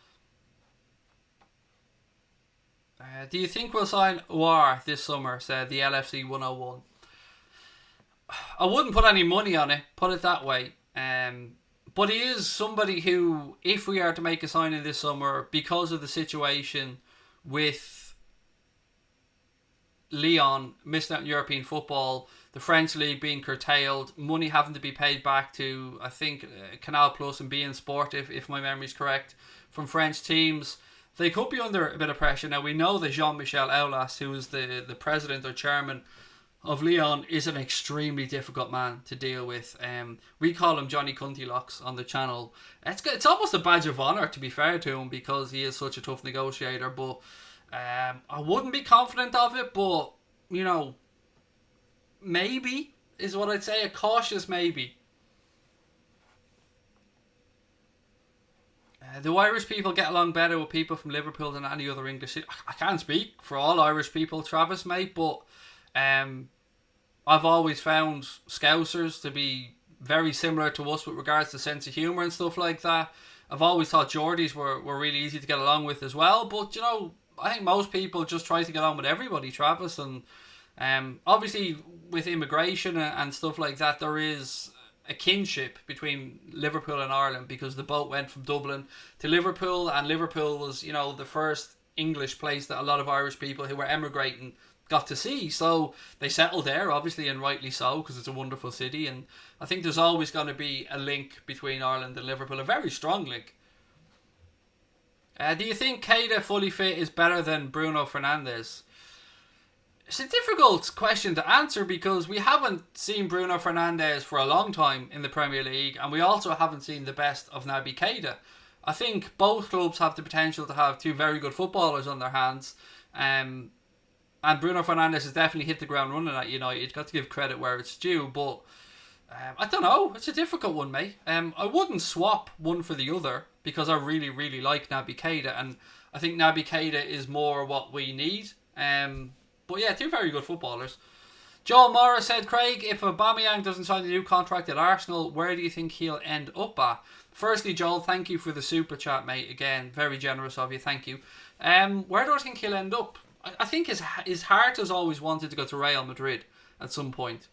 Do you think we'll sign War this summer, said the LFC 101. I wouldn't put any money on it, put it that way. But he is somebody who, if we are to make a signing this summer, because of the situation with Lyon missing out on European football, the French league being curtailed, money having to be paid back to, I think, Canal Plus and beIN Sport, if my memory is correct, from French teams, they could be under a bit of pressure. Now, we know that Jean-Michel Aulas, who is the president or chairman of Lyon, is an extremely difficult man to deal with. We call him Johnny Cuntylocks on the channel. It's almost a badge of honour, to be fair to him, because he is such a tough negotiator, but I wouldn't be confident of it, but, you know, maybe is what I'd say, a cautious maybe. Do Irish people get along better with people from Liverpool than any other English city? I can't speak for all Irish people, Travis, mate, but I've always found Scousers to be very similar to us with regards to sense of humour and stuff like that. I've always thought Geordies were really easy to get along with as well, but, you know, I think most people just try to get on with everybody, Travis, and obviously with immigration and stuff like that, there is a kinship between Liverpool and Ireland, because the boat went from Dublin to Liverpool, and Liverpool was, you know, the first English place that a lot of Irish people who were emigrating got to see, so they settled there, obviously, and rightly so, because it's a wonderful city. And I think there's always going to be a link between Ireland and Liverpool, a very strong link. Do you think Keita fully fit is better than Bruno Fernandes? It's a difficult question to answer, because we haven't seen Bruno Fernandes for a long time in the Premier League, and we also haven't seen the best of Naby Keita. I think both clubs have the potential to have two very good footballers on their hands, and Bruno Fernandes has definitely hit the ground running at United. You've got to give credit where it's due, but I don't know. It's a difficult one, mate. I wouldn't swap one for the other, because I really, really like Naby Keita, and I think Naby Keita is more what we need. But yeah, two very good footballers. Joel Morris said, Craig, if Aubameyang doesn't sign a new contract at Arsenal, where do you think he'll end up at? Firstly, Joel, thank you for the super chat, mate. Again, very generous of you. Thank you. Where do I think he'll end up? I think his heart has always wanted to go to Real Madrid at some point.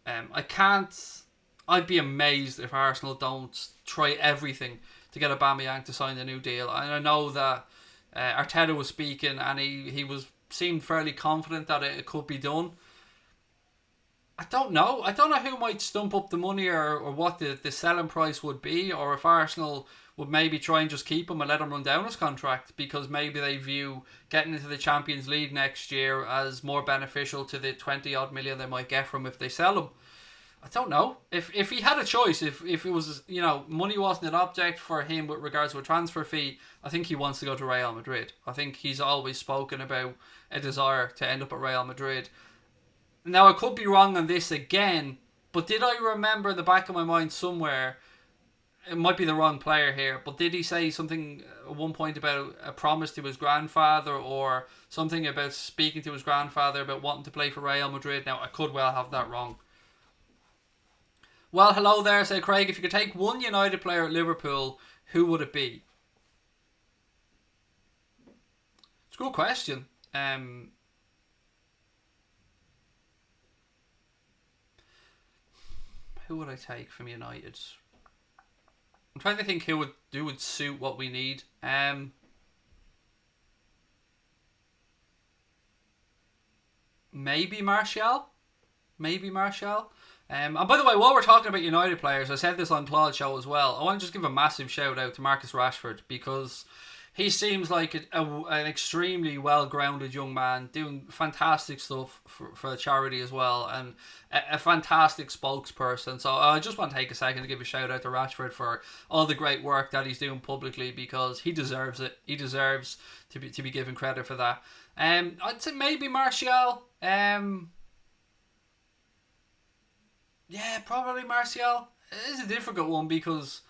I'd be amazed if Arsenal don't try everything to get Aubameyang to sign a new deal. And I know that Arteta was speaking, and he seemed fairly confident that it could be done. I don't know who might stump up the money, or what the selling price would be, or if Arsenal would maybe try and just keep him and let him run down his contract, because maybe they view getting into the Champions League next year as more beneficial to the 20 odd million they might get from if they sell him. I don't know. If he had a choice, if it was, you know, money wasn't an object for him with regards to a transfer fee, I think he wants to go to Real Madrid. I think he's always spoken about a desire to end up at Real Madrid. Now, I could be wrong on this again, but did I remember in the back of my mind somewhere, it might be the wrong player here, but did he say something at one point about a promise to his grandfather, or something about speaking to his grandfather about wanting to play for Real Madrid? Now, I could well have that wrong. Well, hello there, say Craig. If you could take one United player at Liverpool, who would it be? It's a a good question. Who would I take from United? I'm trying to think who would suit what we need. Maybe Martial. And by the way, while we're talking about United players, I said this on Claude's show as well. I want to just give a massive shout out to Marcus Rashford, because he seems like an extremely well-grounded young man, doing fantastic stuff for the charity as well, and a fantastic spokesperson. So I just want to take a second to give a shout out to Rashford for all the great work that he's doing publicly, because he deserves it. He deserves to be given credit for that. I'd say maybe Martial. Yeah, probably Martial. It is a difficult one because,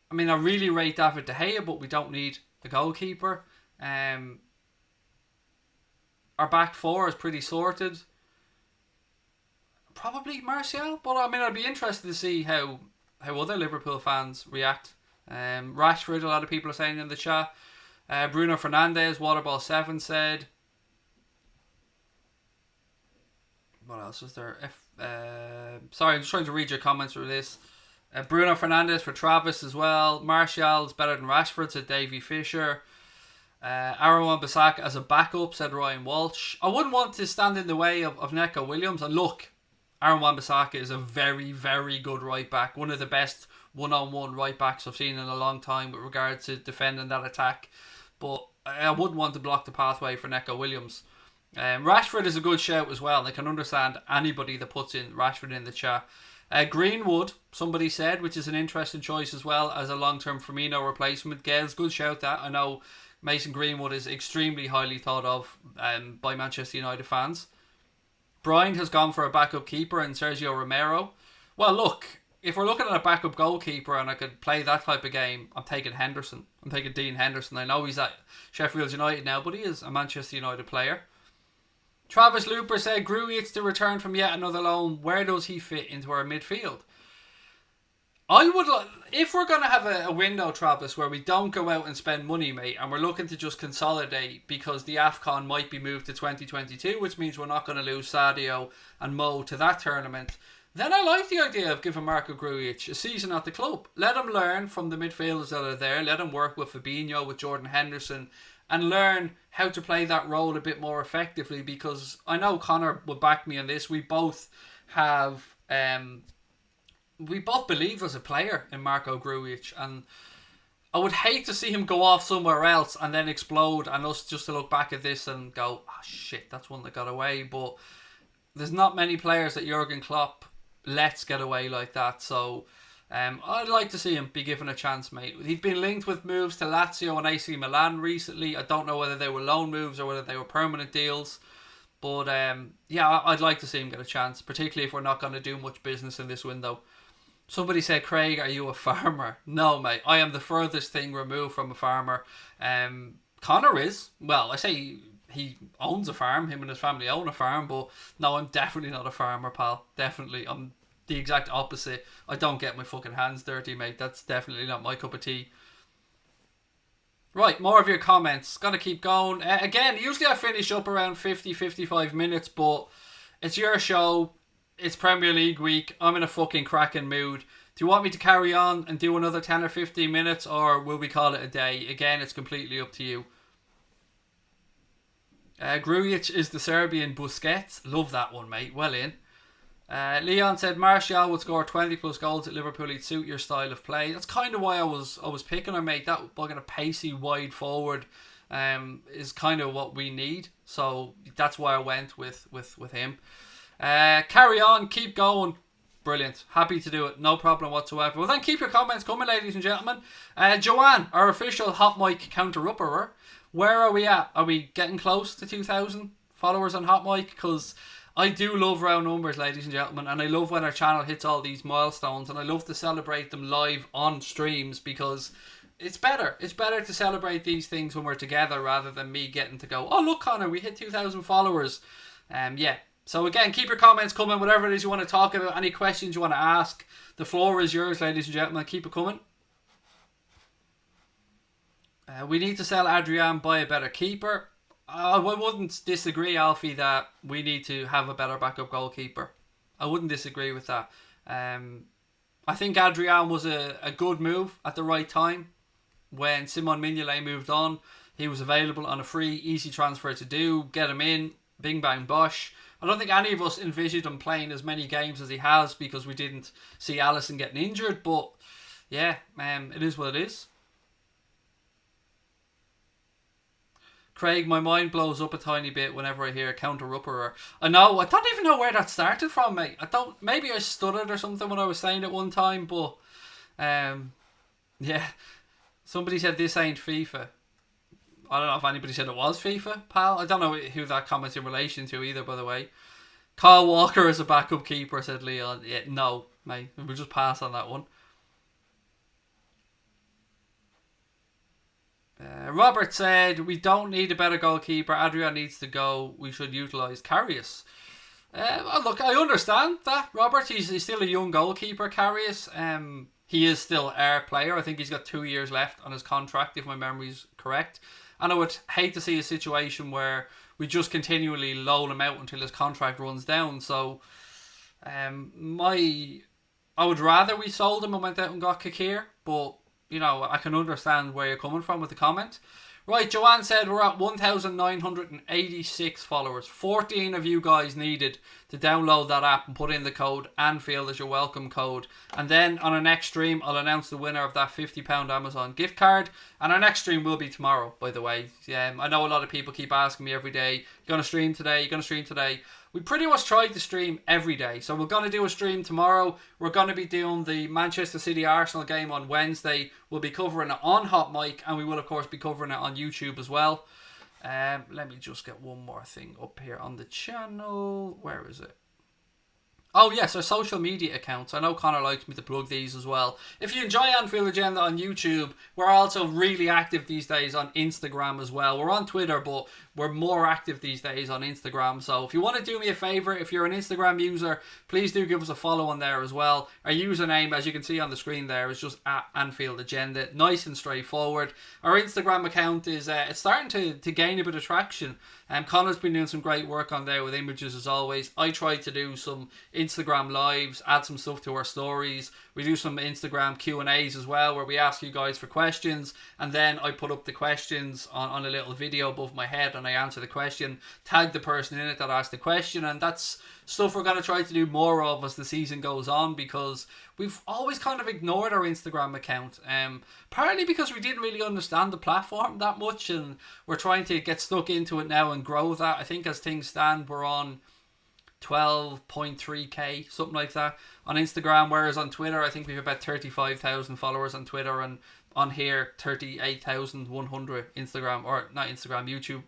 I mean, I really rate David De Gea, but we don't need a goalkeeper. Our back four is pretty sorted. Probably Martial, but I mean, I'd be interested to see how other Liverpool fans react. Rashford, a lot of people are saying in the chat. Bruno Fernandes, Waterball7 said. What else was there? Sorry, I'm just trying to read your comments for this. Bruno Fernandes for Travis as well. Martial is better than Rashford, said Davy Fisher. Aaron Wan-Bissaka as a backup, said Ryan Walsh. I wouldn't want to stand in the way of Neco Williams. And look, Aaron Wan-Bissaka is a very, very good right back. One of the best one-on-one right backs I've seen in a long time with regard to defending that attack. But I wouldn't want to block the pathway for Neco Williams. Rashford is a good shout as well. I can understand anybody that puts in Rashford in the chat. Greenwood, somebody said, which is an interesting choice as well as a long-term Firmino replacement. Gales, good shout that. I know Mason Greenwood is extremely highly thought of by Manchester United fans. Brian has gone for a backup keeper in Sergio Romero. Well, look, if we're looking at a backup goalkeeper and I could play that type of game, I'm taking Henderson. I'm taking Dean Henderson. I know he's at Sheffield United now, but he is a Manchester United player. Travis Looper said, Grujic to return from yet another loan. Where does he fit into our midfield? I would, if we're going to have a window, Travis, where we don't go out and spend money, mate, and we're looking to just consolidate because the AFCON might be moved to 2022, which means we're not going to lose Sadio and Mo to that tournament, then I like the idea of giving Marco Grujic a season at the club. Let him learn from the midfielders that are there. Let him work with Fabinho, with Jordan Henderson, and learn how to play that role a bit more effectively, because I know Connor would back me on this. We both have, we both believe as a player in Marco Grujic, and I would hate to see him go off somewhere else and then explode and us just to look back at this and go, oh shit, that's one that got away. But there's not many players that Jurgen Klopp lets get away like that, so I'd like to see him be given a chance, mate. He's been linked with moves to Lazio and AC Milan recently. I don't know whether they were loan moves or whether they were permanent deals. But yeah, I'd like to see him get a chance, particularly if we're not going to do much business in this window. Somebody said, Craig, are you a farmer? No, mate. I am the furthest thing removed from a farmer. Connor is. Well, I say he owns a farm. Him and his family own a farm. But no, I'm definitely not a farmer, pal. Definitely. I'm the exact opposite. I don't get my fucking hands dirty, mate. That's definitely not my cup of tea. Right, more of your comments. Gotta keep going. Again, usually I finish up around 50-55 minutes, but it's your show. It's Premier League week. I'm in a fucking cracking mood. Do you want me to carry on and do another 10 or 15 minutes, or will we call it a day? Again, it's completely up to you. Grujic is the Serbian Busquets. Love that one, mate. Well in. Leon said Martial would score 20 plus goals at Liverpool. He'd suit your style of play. That's kind of why I was picking him, mate. That kind of pacey wide forward is kind of what we need. So that's why I went with him. Carry on, keep going. Brilliant. Happy to do it. No problem whatsoever. Well, then keep your comments coming, ladies and gentlemen. Joanne, our official hot mic counter-upperer. Where are we at? Are we getting close to 2,000 followers on hot mic? Because I do love round numbers, ladies and gentlemen, and I love when our channel hits all these milestones, and I love to celebrate them live on streams, because it's better. It's better to celebrate these things when we're together rather than me getting to go, oh look Connor, we hit 2,000 followers. Yeah. So again, keep your comments coming, whatever it is you want to talk about, any questions you want to ask. The floor is yours, ladies and gentlemen. Keep it coming. We need to sell Adrian, buy a better keeper. I wouldn't disagree, Alfie, that we need to have a better backup goalkeeper. I wouldn't disagree with that. I think Adrian was a good move at the right time. When Simon Mignolet moved on, he was available on a free, easy transfer to do. Get him in, bing bang bosh. I don't think any of us envisioned him playing as many games as he has because we didn't see Alisson getting injured. But yeah, it is what it is. Craig, my mind blows up a tiny bit whenever I hear counter-upper. I know, I don't even know where that started from, mate. Maybe I stuttered or something when I was saying it one time, but yeah. Somebody said this ain't FIFA. I don't know if anybody said it was FIFA, pal. I don't know who that comment's in relation to either, by the way. Kyle Walker is a backup keeper, said Leon. Yeah, no, mate. We'll just pass on that one. Robert said, we don't need a better goalkeeper. Adrian needs to go. We should utilise Karius. Look, I understand that, Robert. He's still a young goalkeeper, Karius. He is still our player. I think he's got 2 years left on his contract, if my memory's correct. And I would hate to see a situation where we just continually loan him out until his contract runs down. So, I would rather we sold him and went out and got Kikir, but you know, I can understand where you're coming from with the comment. Right, Joanne said we're at 1,986 followers. 14 of you guys needed to download that app and put in the code Anfield as your welcome code. And then on our next stream, I'll announce the winner of that £50 Amazon gift card. And our next stream will be tomorrow, by the way. I know a lot of people keep asking me every day, you going to stream today? You going to stream today? We pretty much tried to stream every day. So we're going to do a stream tomorrow. We're going to be doing the Manchester City-Arsenal game on Wednesday. We'll be covering it on Hot Mic, and we will, of course, be covering it on YouTube as well. Let me just get one more thing up here on the channel. Where is it? Oh yes, our social media accounts. I know Connor likes me to plug these as well. If you enjoy Anfield Agenda on YouTube, we're also really active these days on Instagram as well. We're on Twitter, but we're more active these days on Instagram. So if you want to do me a favour, if you're an Instagram user, please do give us a follow on there as well. Our username, as you can see on the screen there, is just at Anfield Agenda. Nice and straightforward. Our Instagram account is it's starting to gain a bit of traction. Connor's been doing some great work on there with images as always. I try to do some Instagram lives, add some stuff to our stories. We do some Instagram Q&As as well, where we ask you guys for questions, and then I put up the questions on a little video above my head, and I answer the question, tag the person in it that asked the question, and that's stuff we're going to try to do more of as the season goes on, because we've always kind of ignored our Instagram account, partly because we didn't really understand the platform that much, and we're trying to get stuck into it now and grow that. I think as things stand, we're on 12.3k, something like that on Instagram, whereas on Twitter I think we've about 35,000 followers on Twitter, and on here 38,100 Instagram, or not Instagram, YouTube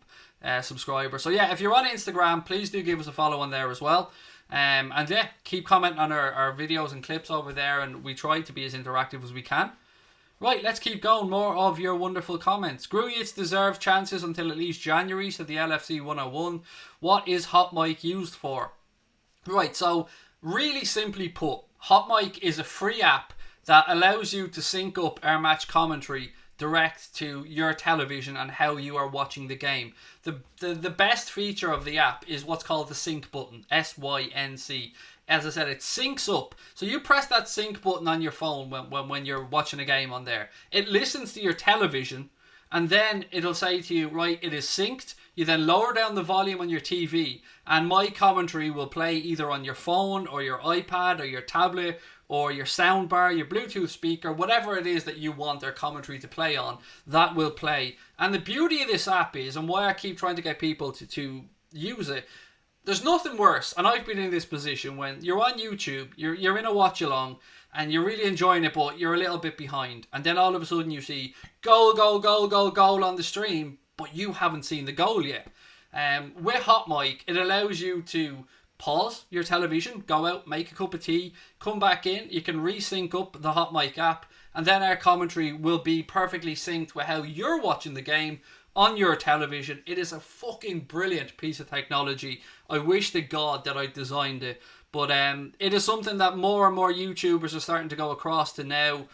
subscribers. So yeah, if you're on Instagram, please do give us a follow on there as well, and yeah, keep commenting on our videos and clips over there, and we try to be as interactive as we can. Right, let's keep going. More of your wonderful comments. Grujic deserves chances until at least January, so the LFC 101. What is Hot Mic used for? Right, so really simply put, Hot Mic is a free app that allows you to sync up our match commentary direct to your television and how you are watching the game. The best feature of the app is what's called the sync button, SYNC. As I said, it syncs up. So you press that sync button on your phone when you're watching a game on there. It listens to your television, and then it'll say to you, right, it is synced. You then lower down the volume on your TV, and my commentary will play either on your phone or your iPad or your tablet or your soundbar, your Bluetooth speaker, whatever it is that you want their commentary to play on, that will play. And the beauty of this app is, and why I keep trying to get people to use it, there's nothing worse, and I've been in this position when you're on YouTube, you're in a watch-along, and you're really enjoying it, but you're a little bit behind. And then all of a sudden you see goal, goal, goal, goal, goal on the stream, but you haven't seen the goal yet. With Hot Mic, it allows you to pause your television, go out, make a cup of tea, come back in, you can resync up the Hot Mic app, and then our commentary will be perfectly synced with how you're watching the game on your television. It is a fucking brilliant piece of technology. I wish to God that I designed it. But it is something that more and more YouTubers are starting to go across to now.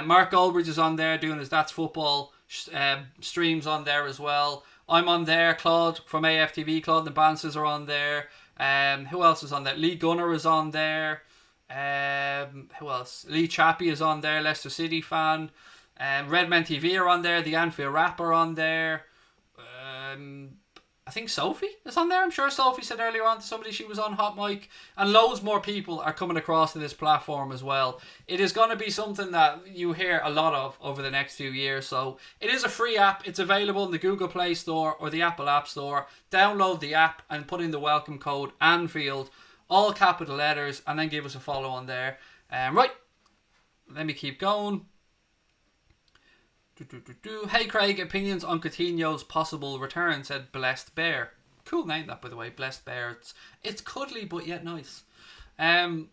Mark Goldbridge is on there doing his That's Football streams on there as well. I'm on there. Claude from AFTV, Claude and the Bances are on there. Who else is on there? Lee Gunner is on there. Who else? Lee Chappie is on there. Leicester City fan. Redmen TV are on there. The Anfield Rap are on there. I think Sophie is on there. I'm sure Sophie said earlier on to somebody she was on Hot Mic. And loads more people are coming across to this platform as well. It is going to be something that you hear a lot of over the next few years. So it is a free app. It's available in the Google Play Store or the Apple App Store. Download the app and put in the welcome code Anfield, all capital letters, and then give us a follow on there. Right, let me keep going. Hey Craig, opinions on Coutinho's possible return, said Blessed Bear. Cool name that, by the way, Blessed Bear. It's cuddly but yet nice. I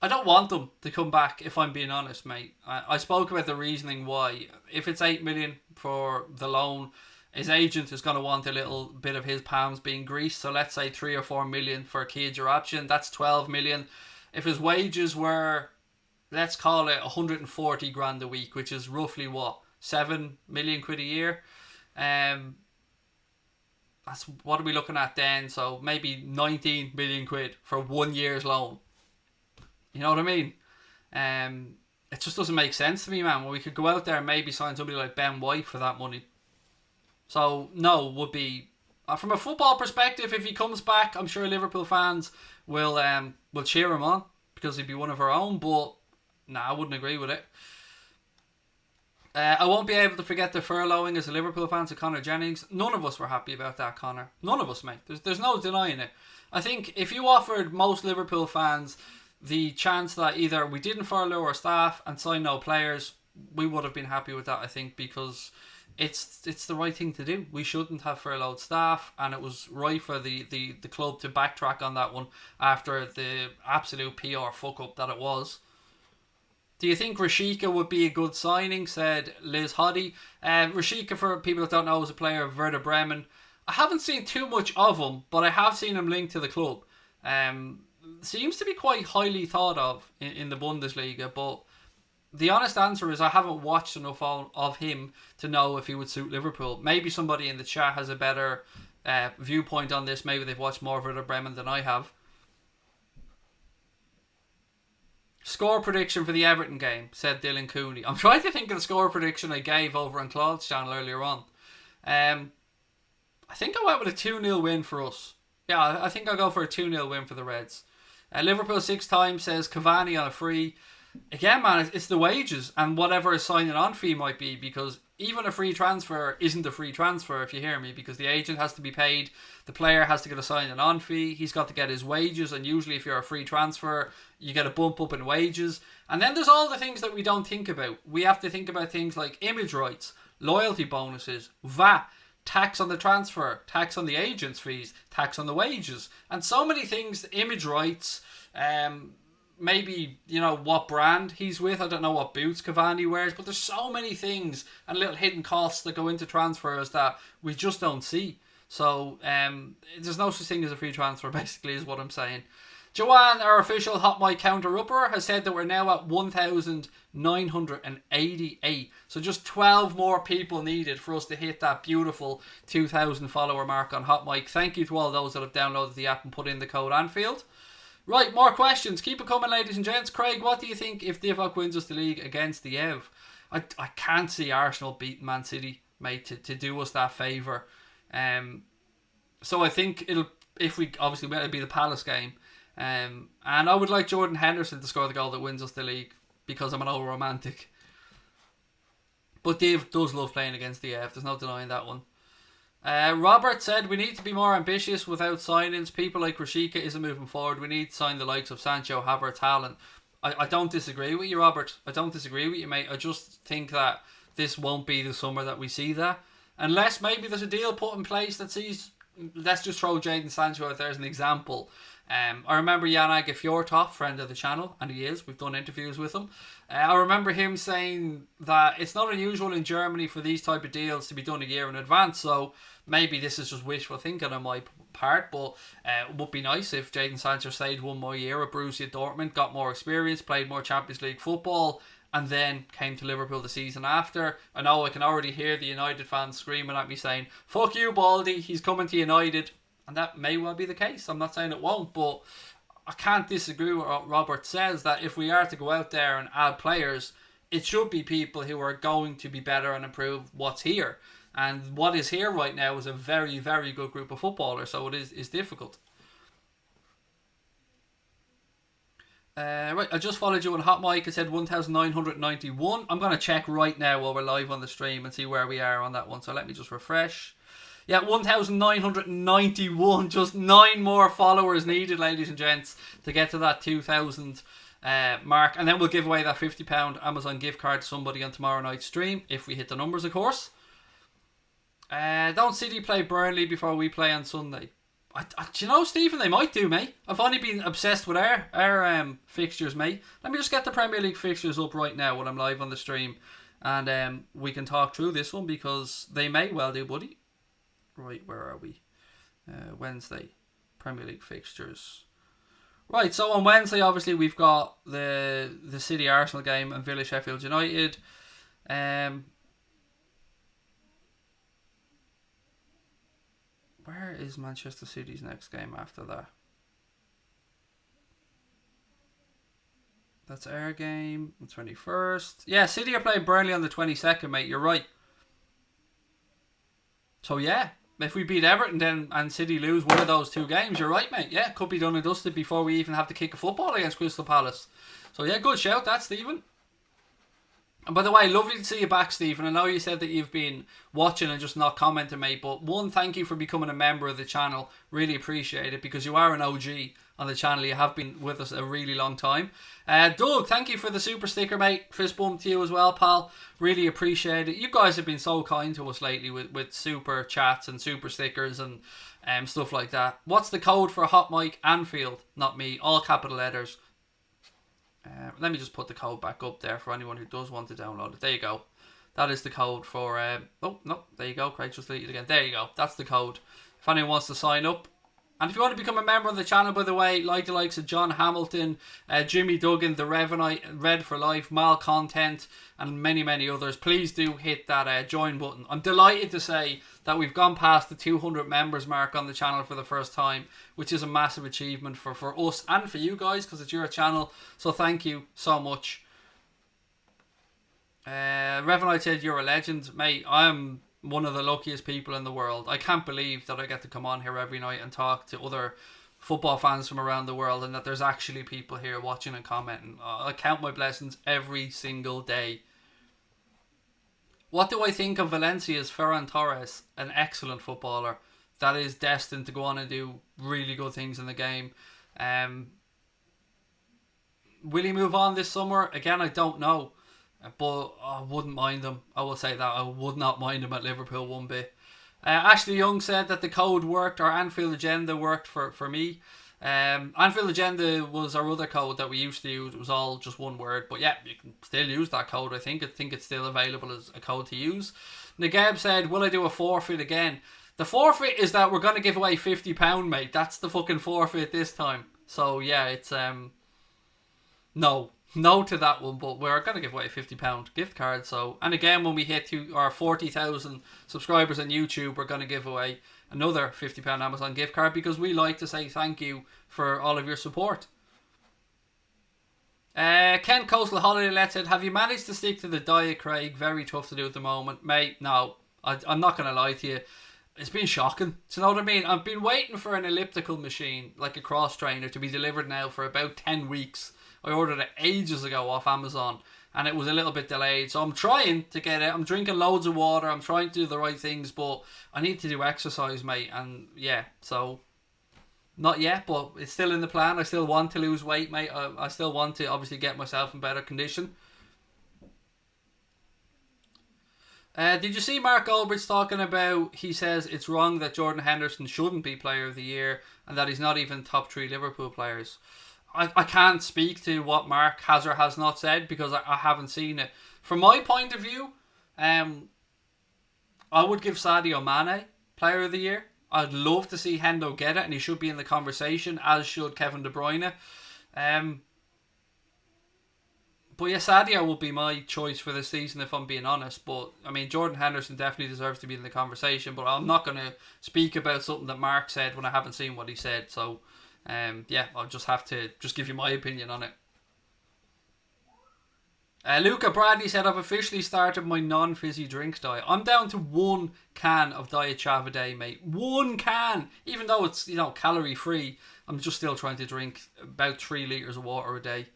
don't want them to come back, if I'm being honest, mate. I spoke about the reasoning why. If it's 8 million for the loan, his agent is going to want a little bit of his palms being greased. So let's say 3 or 4 million for a kid option. That's 12 million. If his wages were, let's call it 140 grand a week, which is roughly what? 7 million quid a year. That's what are we looking at then? So maybe 19 million quid for 1 year's loan. You know what I mean? It just doesn't make sense to me, man. Well, we could go out there and maybe sign somebody like Ben White for that money. So no, would be from a football perspective. If he comes back, I'm sure Liverpool fans will cheer him on because he'd be one of our own. But I wouldn't agree with it. I won't be able to forget the furloughing as a Liverpool fan to Connor Jennings. None of us were happy about that, Connor. None of us, mate. There's no denying it. I think if you offered most Liverpool fans the chance that either we didn't furlough our staff and sign no players, we would have been happy with that, I think, because it's the right thing to do. We shouldn't have furloughed staff, and it was right for the club to backtrack on that one after the absolute PR fuck-up that it was. Do you think Rashica would be a good signing, said Liz Hoddy. Rashica, for people that don't know, is a player of Werder Bremen. I haven't seen too much of him, but I have seen him linked to the club. Seems to be quite highly thought of in the Bundesliga, but the honest answer is I haven't watched enough of him to know if he would suit Liverpool. Maybe somebody in the chat has a better viewpoint on this. Maybe they've watched more of Werder Bremen than I have. Score prediction for the Everton game, said Dylan Cooney. I'm trying to think of the score prediction I gave over on Claude's channel earlier on. I think I went with a 2-0 win for us. Yeah, I think I'll go for a 2-0 win for the Reds. Liverpool 6 times, says Cavani on a free. Again, man, it's the wages and whatever a signing on fee might be, because even a free transfer isn't a free transfer, if you hear me, because the agent has to be paid, the player has to get a signing on fee, he's got to get his wages, and usually if you're a free transfer, you get a bump up in wages. And then there's all the things that we don't think about. We have to think about things like image rights, loyalty bonuses, VAT, tax on the transfer, tax on the agent's fees, tax on the wages, and so many things, image rights, maybe, you know, what brand he's with. I don't know what boots Cavani wears, but there's so many things and little hidden costs that go into transfers that we just don't see. So there's no such thing as a free transfer, basically, is what I'm saying. Joanne, our official Hot Mic counter-upper, has said that we're now at 1,988. So just 12 more people needed for us to hit that beautiful 2,000 follower mark on Hot Mic. Thank you to all those that have downloaded the app and put in the code Anfield. Right, more questions. Keep it coming, ladies and gents. Craig, what do you think if Divock wins us the league against the Ev? I can't see Arsenal beating Man City, mate, to do us that favour. So I think it'll be the Palace game. And I would like Jordan Henderson to score the goal that wins us the league, because I'm an old romantic. But Dave does love playing against the Ev. There's no denying that one. Robert said we need to be more ambitious without signings. People like Rashica isn't moving forward. We need to sign the likes of Sancho, Havertz, Haaland. I don't disagree with you, Robert. I don't disagree with you, mate. I just think that this won't be the summer that we see that. Unless maybe there's a deal put in place that sees... Let's just throw Jadon Sancho out there as an example. I remember Yanag Fjortov, friend of the channel, and he is. We've done interviews with him. I remember him saying that it's not unusual in Germany for these type of deals to be done a year in advance. So maybe this is just wishful thinking on my part, but it would be nice if Jadon Sancho stayed one more year at Borussia Dortmund, got more experience, played more Champions League football, and then came to Liverpool the season after. I know I can already hear the United fans screaming at me saying, fuck you, Baldy, he's coming to United. And that may well be the case. I'm not saying it won't, but I can't disagree with what Robert says, that if we are to go out there and add players, it should be people who are going to be better and improve what's here. And what is here right now is a very, very good group of footballers, so it is difficult. Right, I just followed you on Hot Mic. It said 1,991. I'm going to check right now while we're live on the stream and see where we are on that one. So let me just refresh. Yeah, 1,991. Just 9 more followers needed, ladies and gents, to get to that 2,000 mark. And then we'll give away that £50 Amazon gift card to somebody on tomorrow night's stream, if we hit the numbers, of course. Don't City play Burnley before we play on Sunday? Do you know, Stephen, they might do, mate. I've only been obsessed with our fixtures, mate. Let me just get the Premier League fixtures up right now when I'm live on the stream, and we can talk through this one, because they may well do, buddy. Right, where are we? Wednesday, Premier League fixtures. Right, so on Wednesday, obviously, we've got the City Arsenal game and Villa Sheffield United. Where is Manchester City's next game after that? That's our game, the 21st. Yeah, City are playing Burnley on the 22nd, mate. You're right. So, yeah, if we beat Everton then and City lose one of those 2 games, you're right, mate. Yeah, could be done and dusted before we even have to kick a football against Crystal Palace. So, yeah, good shout, that, Stephen. And by the way, lovely to see you back, Stephen. I know you said that you've been watching and just not commenting, mate. But one, thank you for becoming a member of the channel. Really appreciate it, because you are an OG on the channel. You have been with us a really long time. Doug, thank you for the super sticker, mate. Fist bump to you as well, pal. Really appreciate it. You guys have been so kind to us lately with super chats and super stickers and stuff like that. What's the code for Hot Mic Anfield? Not me. All capital letters. Let me just put the code back up there for anyone who does want to download it. There you go. That is the code for... oh, no. There you go. Craig just deleted it again. There you go. That's the code. If anyone wants to sign up. And if you want to become a member of the channel, by the way, like the likes of John Hamilton, Jimmy Duggan, The Revenite, Red for Life, Mal Content, and many, many others, please do hit that join button. I'm delighted to say that we've gone past the 200 members mark on the channel for the first time, which is a massive achievement for us and for you guys, because it's your channel. So thank you so much. Revenite said, you're a legend. Mate, I'm one of the luckiest people in the world. I can't believe that I get to come on here every night and talk to other football fans from around the world, and that there's actually people here watching and commenting. I count my blessings every single day. What do I think of Valencia's Ferran Torres? An excellent footballer that is destined to go on and do really good things in the game. Will he move on this summer? Again, I don't know. But I wouldn't mind him. I will say that. I would not mind him at Liverpool one bit. Ashley Young said that the code worked, or Anfield Agenda worked for me. Anfield Agenda was our other code that we used to use. It was all just one word. But yeah, you can still use that code, I think. I think it's still available as a code to use. Nagab said, will I do a forfeit again? The forfeit is that we're going to give away £50, mate. That's the fucking forfeit this time. So yeah, it's... No to that one, but we're going to give away a £50 gift card. So, and again, when we hit to our 40,000 subscribers on YouTube, we're going to give away another £50 Amazon gift card, because we like to say thank you for all of your support. Ken Coastal Holiday Let said, have you managed to stick to the diet, Craig? Very tough to do at the moment. Mate, no. I'm not going to lie to you. It's been shocking. Do you know what I mean? I've been waiting for an elliptical machine, like a cross trainer, to be delivered now for about 10 weeks. I ordered it ages ago off Amazon, and it was a little bit delayed. So I'm trying to get it. I'm drinking loads of water. I'm trying to do the right things, but I need to do exercise, mate. And yeah, so not yet, but it's still in the plan. I still want to lose weight, mate. I still want to obviously get myself in better condition. Did you see Mark Goldbridge talking about, he says it's wrong that Jordan Henderson shouldn't be player of the year and that he's not even top 3 Liverpool players? I can't speak to what Mark has or has not said, because I haven't seen it. From my point of view, I would give Sadio Mane player of the year. I'd love to see Hendo get it, and he should be in the conversation, as should Kevin De Bruyne. But yeah, Sadio would be my choice for this season if I'm being honest. But I mean, Jordan Henderson definitely deserves to be in the conversation. But I'm not going to speak about something that Mark said when I haven't seen what he said. So yeah, I'll just have to just give you my opinion on it. Luca Bradley said, I've officially started my non-fizzy drinks diet. I'm down to 1 can of Diet Chav a day, mate. 1 can! Even though it's, you know, calorie free, I'm just still trying to drink about 3 litres of water a day.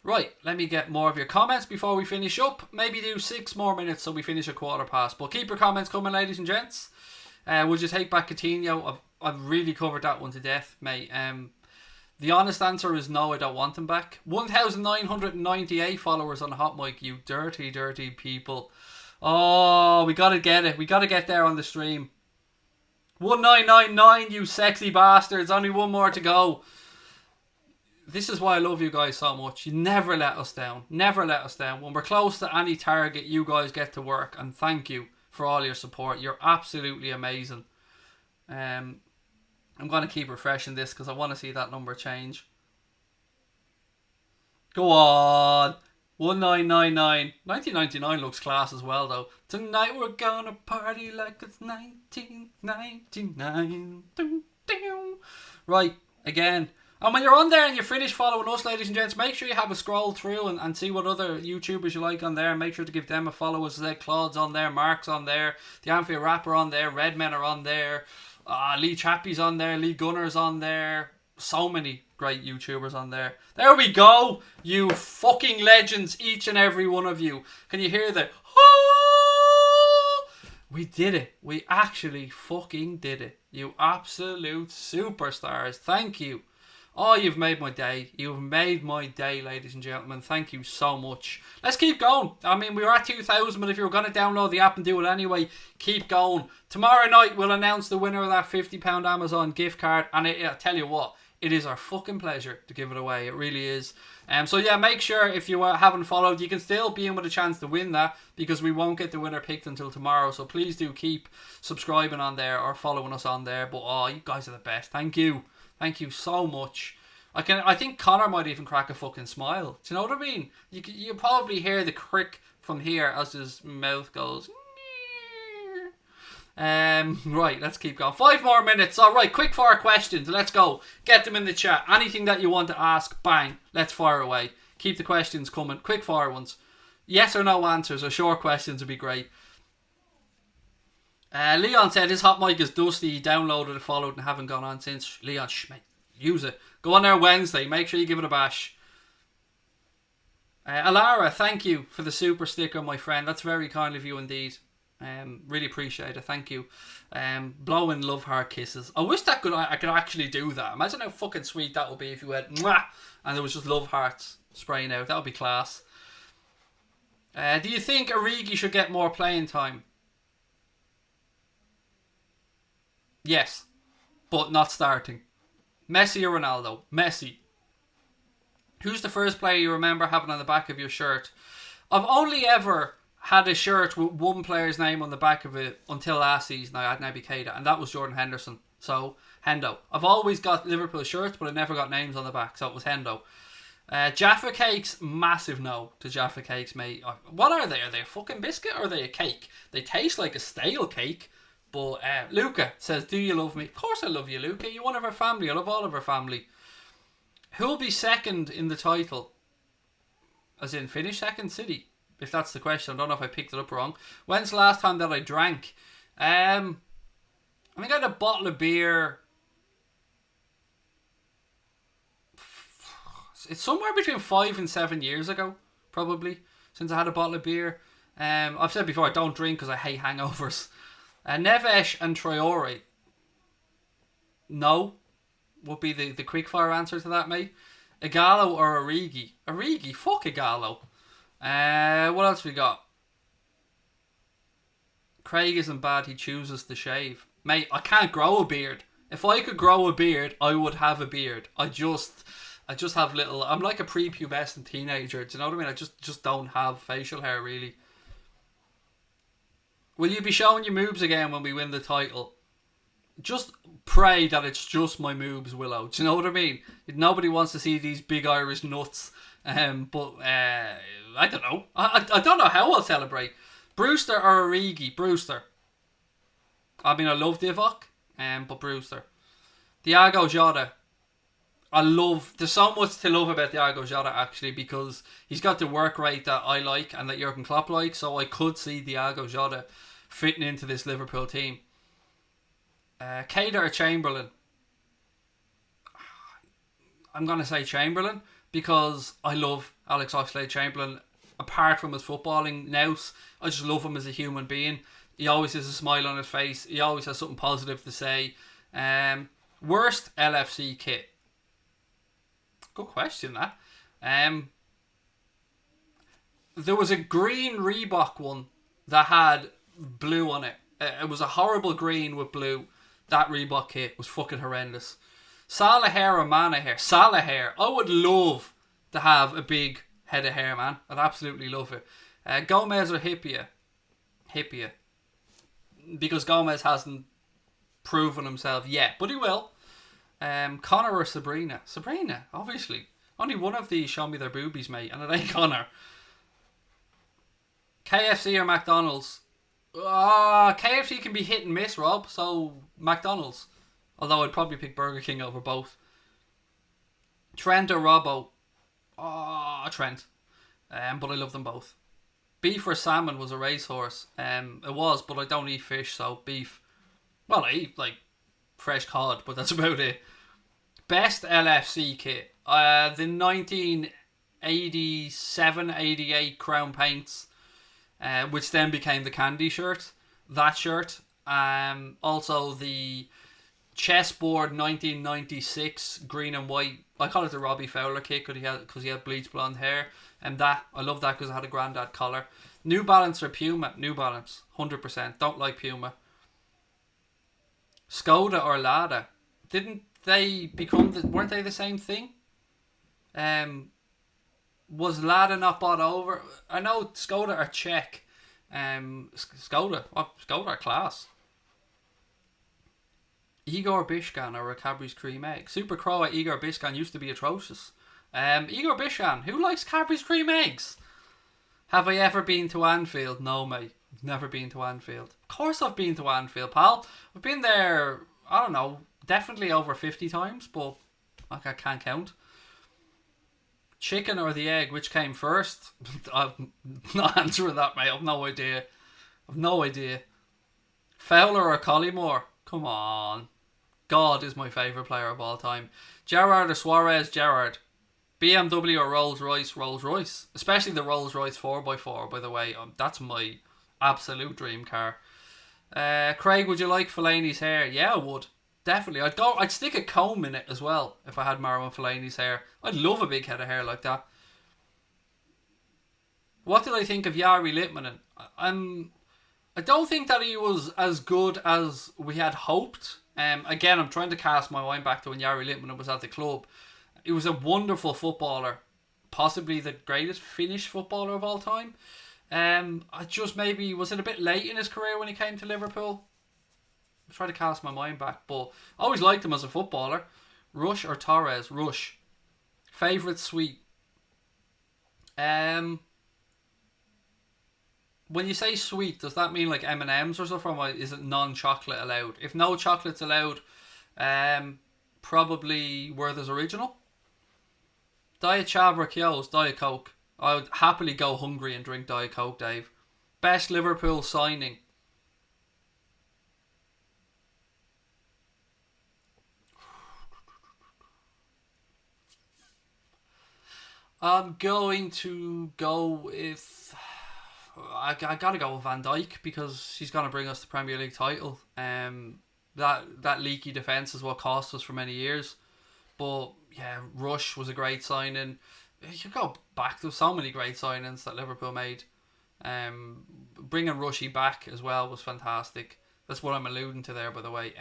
Right, let me get more of your comments before we finish up. Maybe do 6 more minutes so we finish a 1:15. But keep your comments coming, ladies and gents. Would you take back Coutinho? I've really covered that one to death, mate. The honest answer is no, I don't want him back. 1,998 followers on Hot Mic, you dirty, dirty people. Oh, we gotta get it. We gotta get there on the stream. 1999, you sexy bastards. Only 1 more to go. This is why I love you guys so much. You never let us down. Never let us down. When we're close to any target, you guys get to work. And thank you for all your support. You're absolutely amazing. I'm going to keep refreshing this because I want to see that number change. Go on. 1999. 1999 looks class as well, though. Tonight we're going to party like it's 1999. Right, again. And when you're on there and you finish following us, ladies and gents, make sure you have a scroll through and see what other YouTubers you like on there. Make sure to give them a follow. As I said, Claude's on there, Mark's on there, the Anfield Rapper on there, Redmen are on there. Lee Chappie's on there, Lee Gunner's on there. So many great YouTubers on there. There we go, you fucking legends, each and every one of you. Can you hear the oh! We did it. We actually fucking did it. You absolute superstars. Thank you. Oh, you've made my day. You've made my day, ladies and gentlemen. Thank you so much. Let's keep going. I mean, we were at 2,000, but if you were going to download the app and do it anyway, keep going. Tomorrow night, we'll announce the winner of that £50 Amazon gift card. And I tell you what, it is our fucking pleasure to give it away. It really is. So yeah, make sure if you haven't followed, you can still be in with a chance to win that because we won't get the winner picked until tomorrow. So please do keep subscribing on there or following us on there. But oh, you guys are the best. Thank you. Thank you so much. I think Connor might even crack a fucking smile. Do you know what I mean? You probably hear the crick from here as his mouth goes. Right, let's keep going. 5 more minutes. Alright, quick fire questions. Let's go. Get them in the chat. Anything that you want to ask, bang. Let's fire away. Keep the questions coming. Quick fire ones. Yes or no answers or short questions would be great. Leon said his hot mic is dusty. He downloaded and followed and haven't gone on since. Leon, mate, use it. Go on there Wednesday. Make sure you give it a bash. Alara, thank you for the super sticker, my friend. That's very kind of you indeed. Really appreciate it. Thank you. Blowing love heart kisses. I wish that I could actually do that. Imagine how fucking sweet that would be if you went mwah, and there was just love hearts spraying out. That would be class. Do you think Origi should get more playing time? Yes, but not starting. Messi or Ronaldo? Messi. Who's the first player you remember having on the back of your shirt? I've only ever had a shirt with one player's name on the back of it until last season. I had Naby Keita, and that was Jordan Henderson. So, Hendo. I've always got Liverpool shirts, but I never got names on the back, so it was Hendo. Jaffa Cakes, massive no to Jaffa Cakes, mate. What are they? Are they a fucking biscuit or are they a cake? They taste like a stale cake. But Luca says, do you love me? Of course I love you, Luca. You're one of our family. I love all of our family. Who'll be second in the title? As in, finish second? City. If that's the question. I don't know if I picked it up wrong. When's the last time that I drank? I think I had a bottle of beer. It's somewhere between 5 and 7 years ago, probably, since I had a bottle of beer. I've said before, I don't drink because I hate hangovers. Neves and Traore. No. Would be the quickfire answer to that, mate. Igalo or Origi? Origi? Fuck Igalo. What else we got? Craig isn't bad, he chooses to shave. Mate, I can't grow a beard. If I could grow a beard, I would have a beard. I just have little... I'm like a prepubescent teenager, do you know what I mean? I just don't have facial hair, really. Will you be showing your moves again when we win the title? Just pray that it's just my moves, Willow. Do you know what I mean? Nobody wants to see these big Irish nuts But I don't know. I don't know how I'll celebrate. Brewster or Origi? Brewster. I mean, I love Divock, but Brewster. Thiago Jota. There's so much to love about Thiago Jota actually, because he's got the work rate that I like and that Jurgen Klopp likes, so I could see Thiago Jota fitting into this Liverpool team. Keita or Chamberlain? I'm going to say Chamberlain, because I love Alex Oxlade-Chamberlain. Apart from his footballing nous, I just love him as a human being. He always has a smile on his face. He always has something positive to say. Worst LFC kit? Good question, that. There was a green Reebok one that had blue on it. It was a horrible green with blue. That Reebok kit was fucking horrendous. Salah hair or Mana hair? Salah hair. I would love to have a big head of hair, man. I'd absolutely love it. Gomez or Hipia? Hipia. Because Gomez hasn't proven himself yet, but he will. Connor or Sabrina? Sabrina, obviously. Only one of these show me their boobies, mate, and it ain't Connor. KFC or McDonald's? KFC can be hit and miss, Rob, so McDonald's. Although I'd probably pick Burger King over both. Trent or Robbo? Trent. But I love them both. Beef or salmon was a racehorse. It was, but I don't eat fish, so beef. Well, I eat, like, fresh cod, but that's about it. Best LFC kit. The 1987-88 Crown Paints, which then became the Candy shirt. That shirt. Also the Chessboard 1996 green and white. I call it the Robbie Fowler kit because he had bleach blonde hair. And that, I love that because it had a granddad collar. New Balance or Puma? New Balance, 100%. Don't like Puma. Skoda or Lada? Didn't they weren't they the same thing? Was Lada not bought over? I know Skoda are Czech. Skoda are class. Igor Bishkan or a Cadbury's Cream Egg? Super Crow at Igor Bishkan used to be atrocious. Igor Bishkan, who likes Cadbury's Cream Eggs? Have I ever been to Anfield? No, mate. Never been to Anfield. Of course I've been to Anfield, pal. I've been there, I don't know, definitely over 50 times, but like, I can't count. Chicken or the egg, which came first? I'm not answering that, mate. I've no idea. Fowler or Collymore? Come on. God is my favourite player of all time. Gerrard or Suarez? Gerrard. BMW or Rolls Royce? Rolls Royce. Especially the Rolls Royce 4x4, by the way. That's my absolute dream car. Craig, would you like Fellaini's hair? Yeah, I would. Definitely. I'd stick a comb in it as well if I had Marwan Fellaini's hair. I'd love a big head of hair like that. What did I think of Jari Litmanen? I don't think that he was as good as we had hoped. Again, I'm trying to cast my mind back to when Jari Litmanen was at the club. He was a wonderful footballer. Possibly the greatest Finnish footballer of all time. I just maybe, was it a bit late in his career when he came to Liverpool? I'm trying to cast my mind back, but I always liked him as a footballer. Rush or Torres? Rush. Favourite sweet? When you say sweet, does that mean like M&M's or something? Or is it non-chocolate allowed? If no chocolate's allowed, probably Werther's Original. Diet Chav or Kyo's? Diet Coke. I would happily go hungry and drink Diet Coke, Dave. Best Liverpool signing? I'm going to go with... I gotta go with Van Dijk because he's gonna bring us the Premier League title. That leaky defence is what cost us for many years. But yeah, Rush was a great signing. You go back to so many great signings that Liverpool made. Bringing Rushy back as well was fantastic. That's what I'm alluding to there, by the way.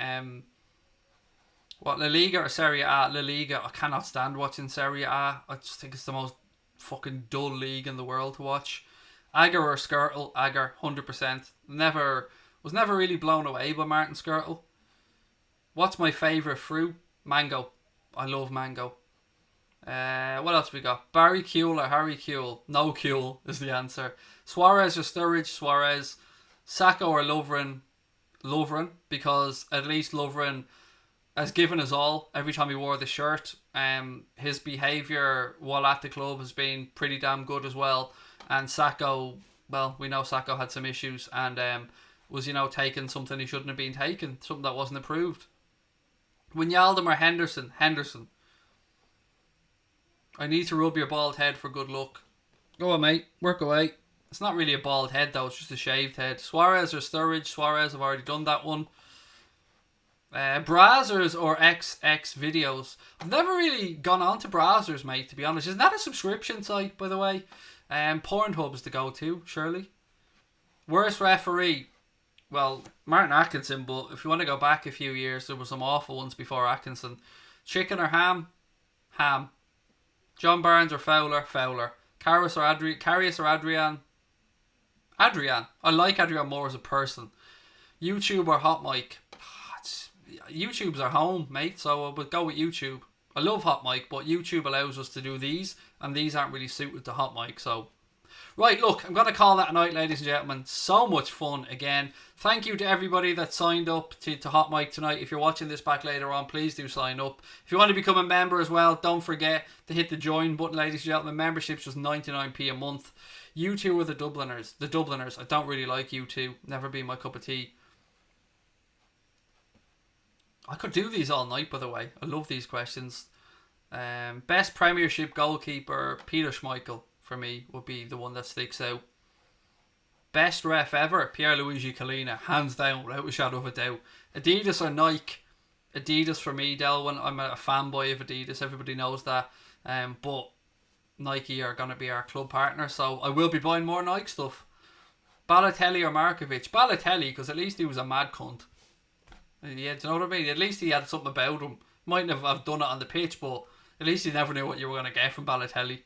What, La Liga or Serie A? La Liga. I cannot stand watching Serie A. I just think it's the most fucking dull league in the world to watch. Agger or Skrtel? Agger, 100%. Was never really blown away by Martin Skrtel. What's my favourite fruit? Mango. I love mango. What else we got? Barry Kuehl or Harry Kuehl? No Kuehl is the answer. Suarez or Sturridge? Suarez. Sacco or Lovren? Lovren, because at least Lovren has given us all every time he wore the shirt. His behaviour while at the club has been pretty damn good as well. And Sacco, well, we know Sacco had some issues and was, taking something he shouldn't have been taking, something that wasn't approved. Wijnaldum or Henderson? Henderson. I need to rub your bald head for good luck. Go on, mate. Work away. It's not really a bald head, though. It's just a shaved head. Suarez or Sturridge? Suarez, I've already done that one. Browsers or XX videos? I've never really gone on to browsers, mate, to be honest. Isn't that a subscription site, by the way? Pornhub's the go-to, surely. Worst referee? Well, Martin Atkinson, but if you want to go back a few years, there were some awful ones before Atkinson. Chicken or ham? Ham. John Barnes or Fowler? Fowler. Karius or Adrian? Adrian. I like Adrian more as a person. YouTube or Hot Mic? YouTube's our home, mate, so I would go with YouTube. I love Hot Mic, but YouTube allows us to do these, and these aren't really suited to Hot Mic, so... Right, look, I'm going to call that a night, ladies and gentlemen. So much fun again. Thank you to everybody that signed up to Hot Mic tonight. If you're watching this back later on, please do sign up. If you want to become a member as well, don't forget to hit the join button, ladies and gentlemen. Membership's just 99p a month. You two are the Dubliners. The Dubliners. I don't really like you two. Never been my cup of tea. I could do these all night, by the way. I love these questions. Best Premiership goalkeeper, Peter Schmeichel, for me, would be the one that sticks out. Best ref ever, Pierluigi Collina, hands down, without a shadow of a doubt. Adidas or Nike? Adidas for me, Delwyn. I'm a fanboy of Adidas, everybody knows that. But Nike are going to be our club partner, so I will be buying more Nike stuff. Balotelli or Markovic? Balotelli, because at least he was a mad cunt. Yeah, do you know what I mean? At least he had something about him. Mightn't have done it on the pitch, but at least you never knew what you were going to get from Balotelli.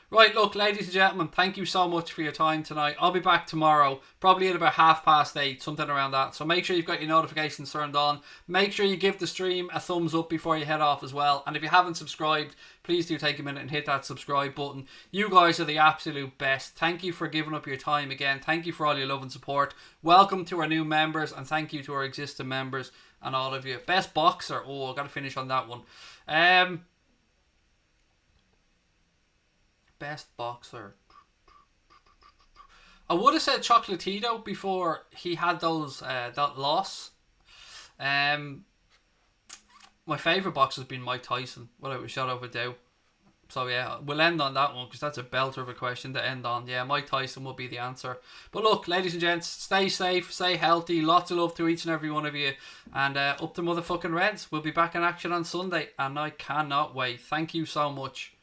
Right, look, ladies and gentlemen, thank you so much for your time tonight. I'll be back tomorrow, probably at about 8:30, something around that. So make sure you've got your notifications turned on. Make sure you give the stream a thumbs up before you head off as well. And if you haven't subscribed, please do take a minute and hit that subscribe button. You guys are the absolute best. Thank you for giving up your time again. Thank you for all your love and support. Welcome to our new members, and thank you to our existing members and all of you. Best boxer. Oh, I've got to finish on that one. Best boxer. I would have said Chocolatito before he had those that loss. My favourite boxer has been Mike Tyson, without a shadow of a doubt. So yeah, we'll end on that one because that's a belter of a question to end on. Yeah, Mike Tyson will be the answer. But look, ladies and gents, stay safe, stay healthy. Lots of love to each and every one of you. And up to motherfucking Reds. We'll be back in action on Sunday, and I cannot wait. Thank you so much.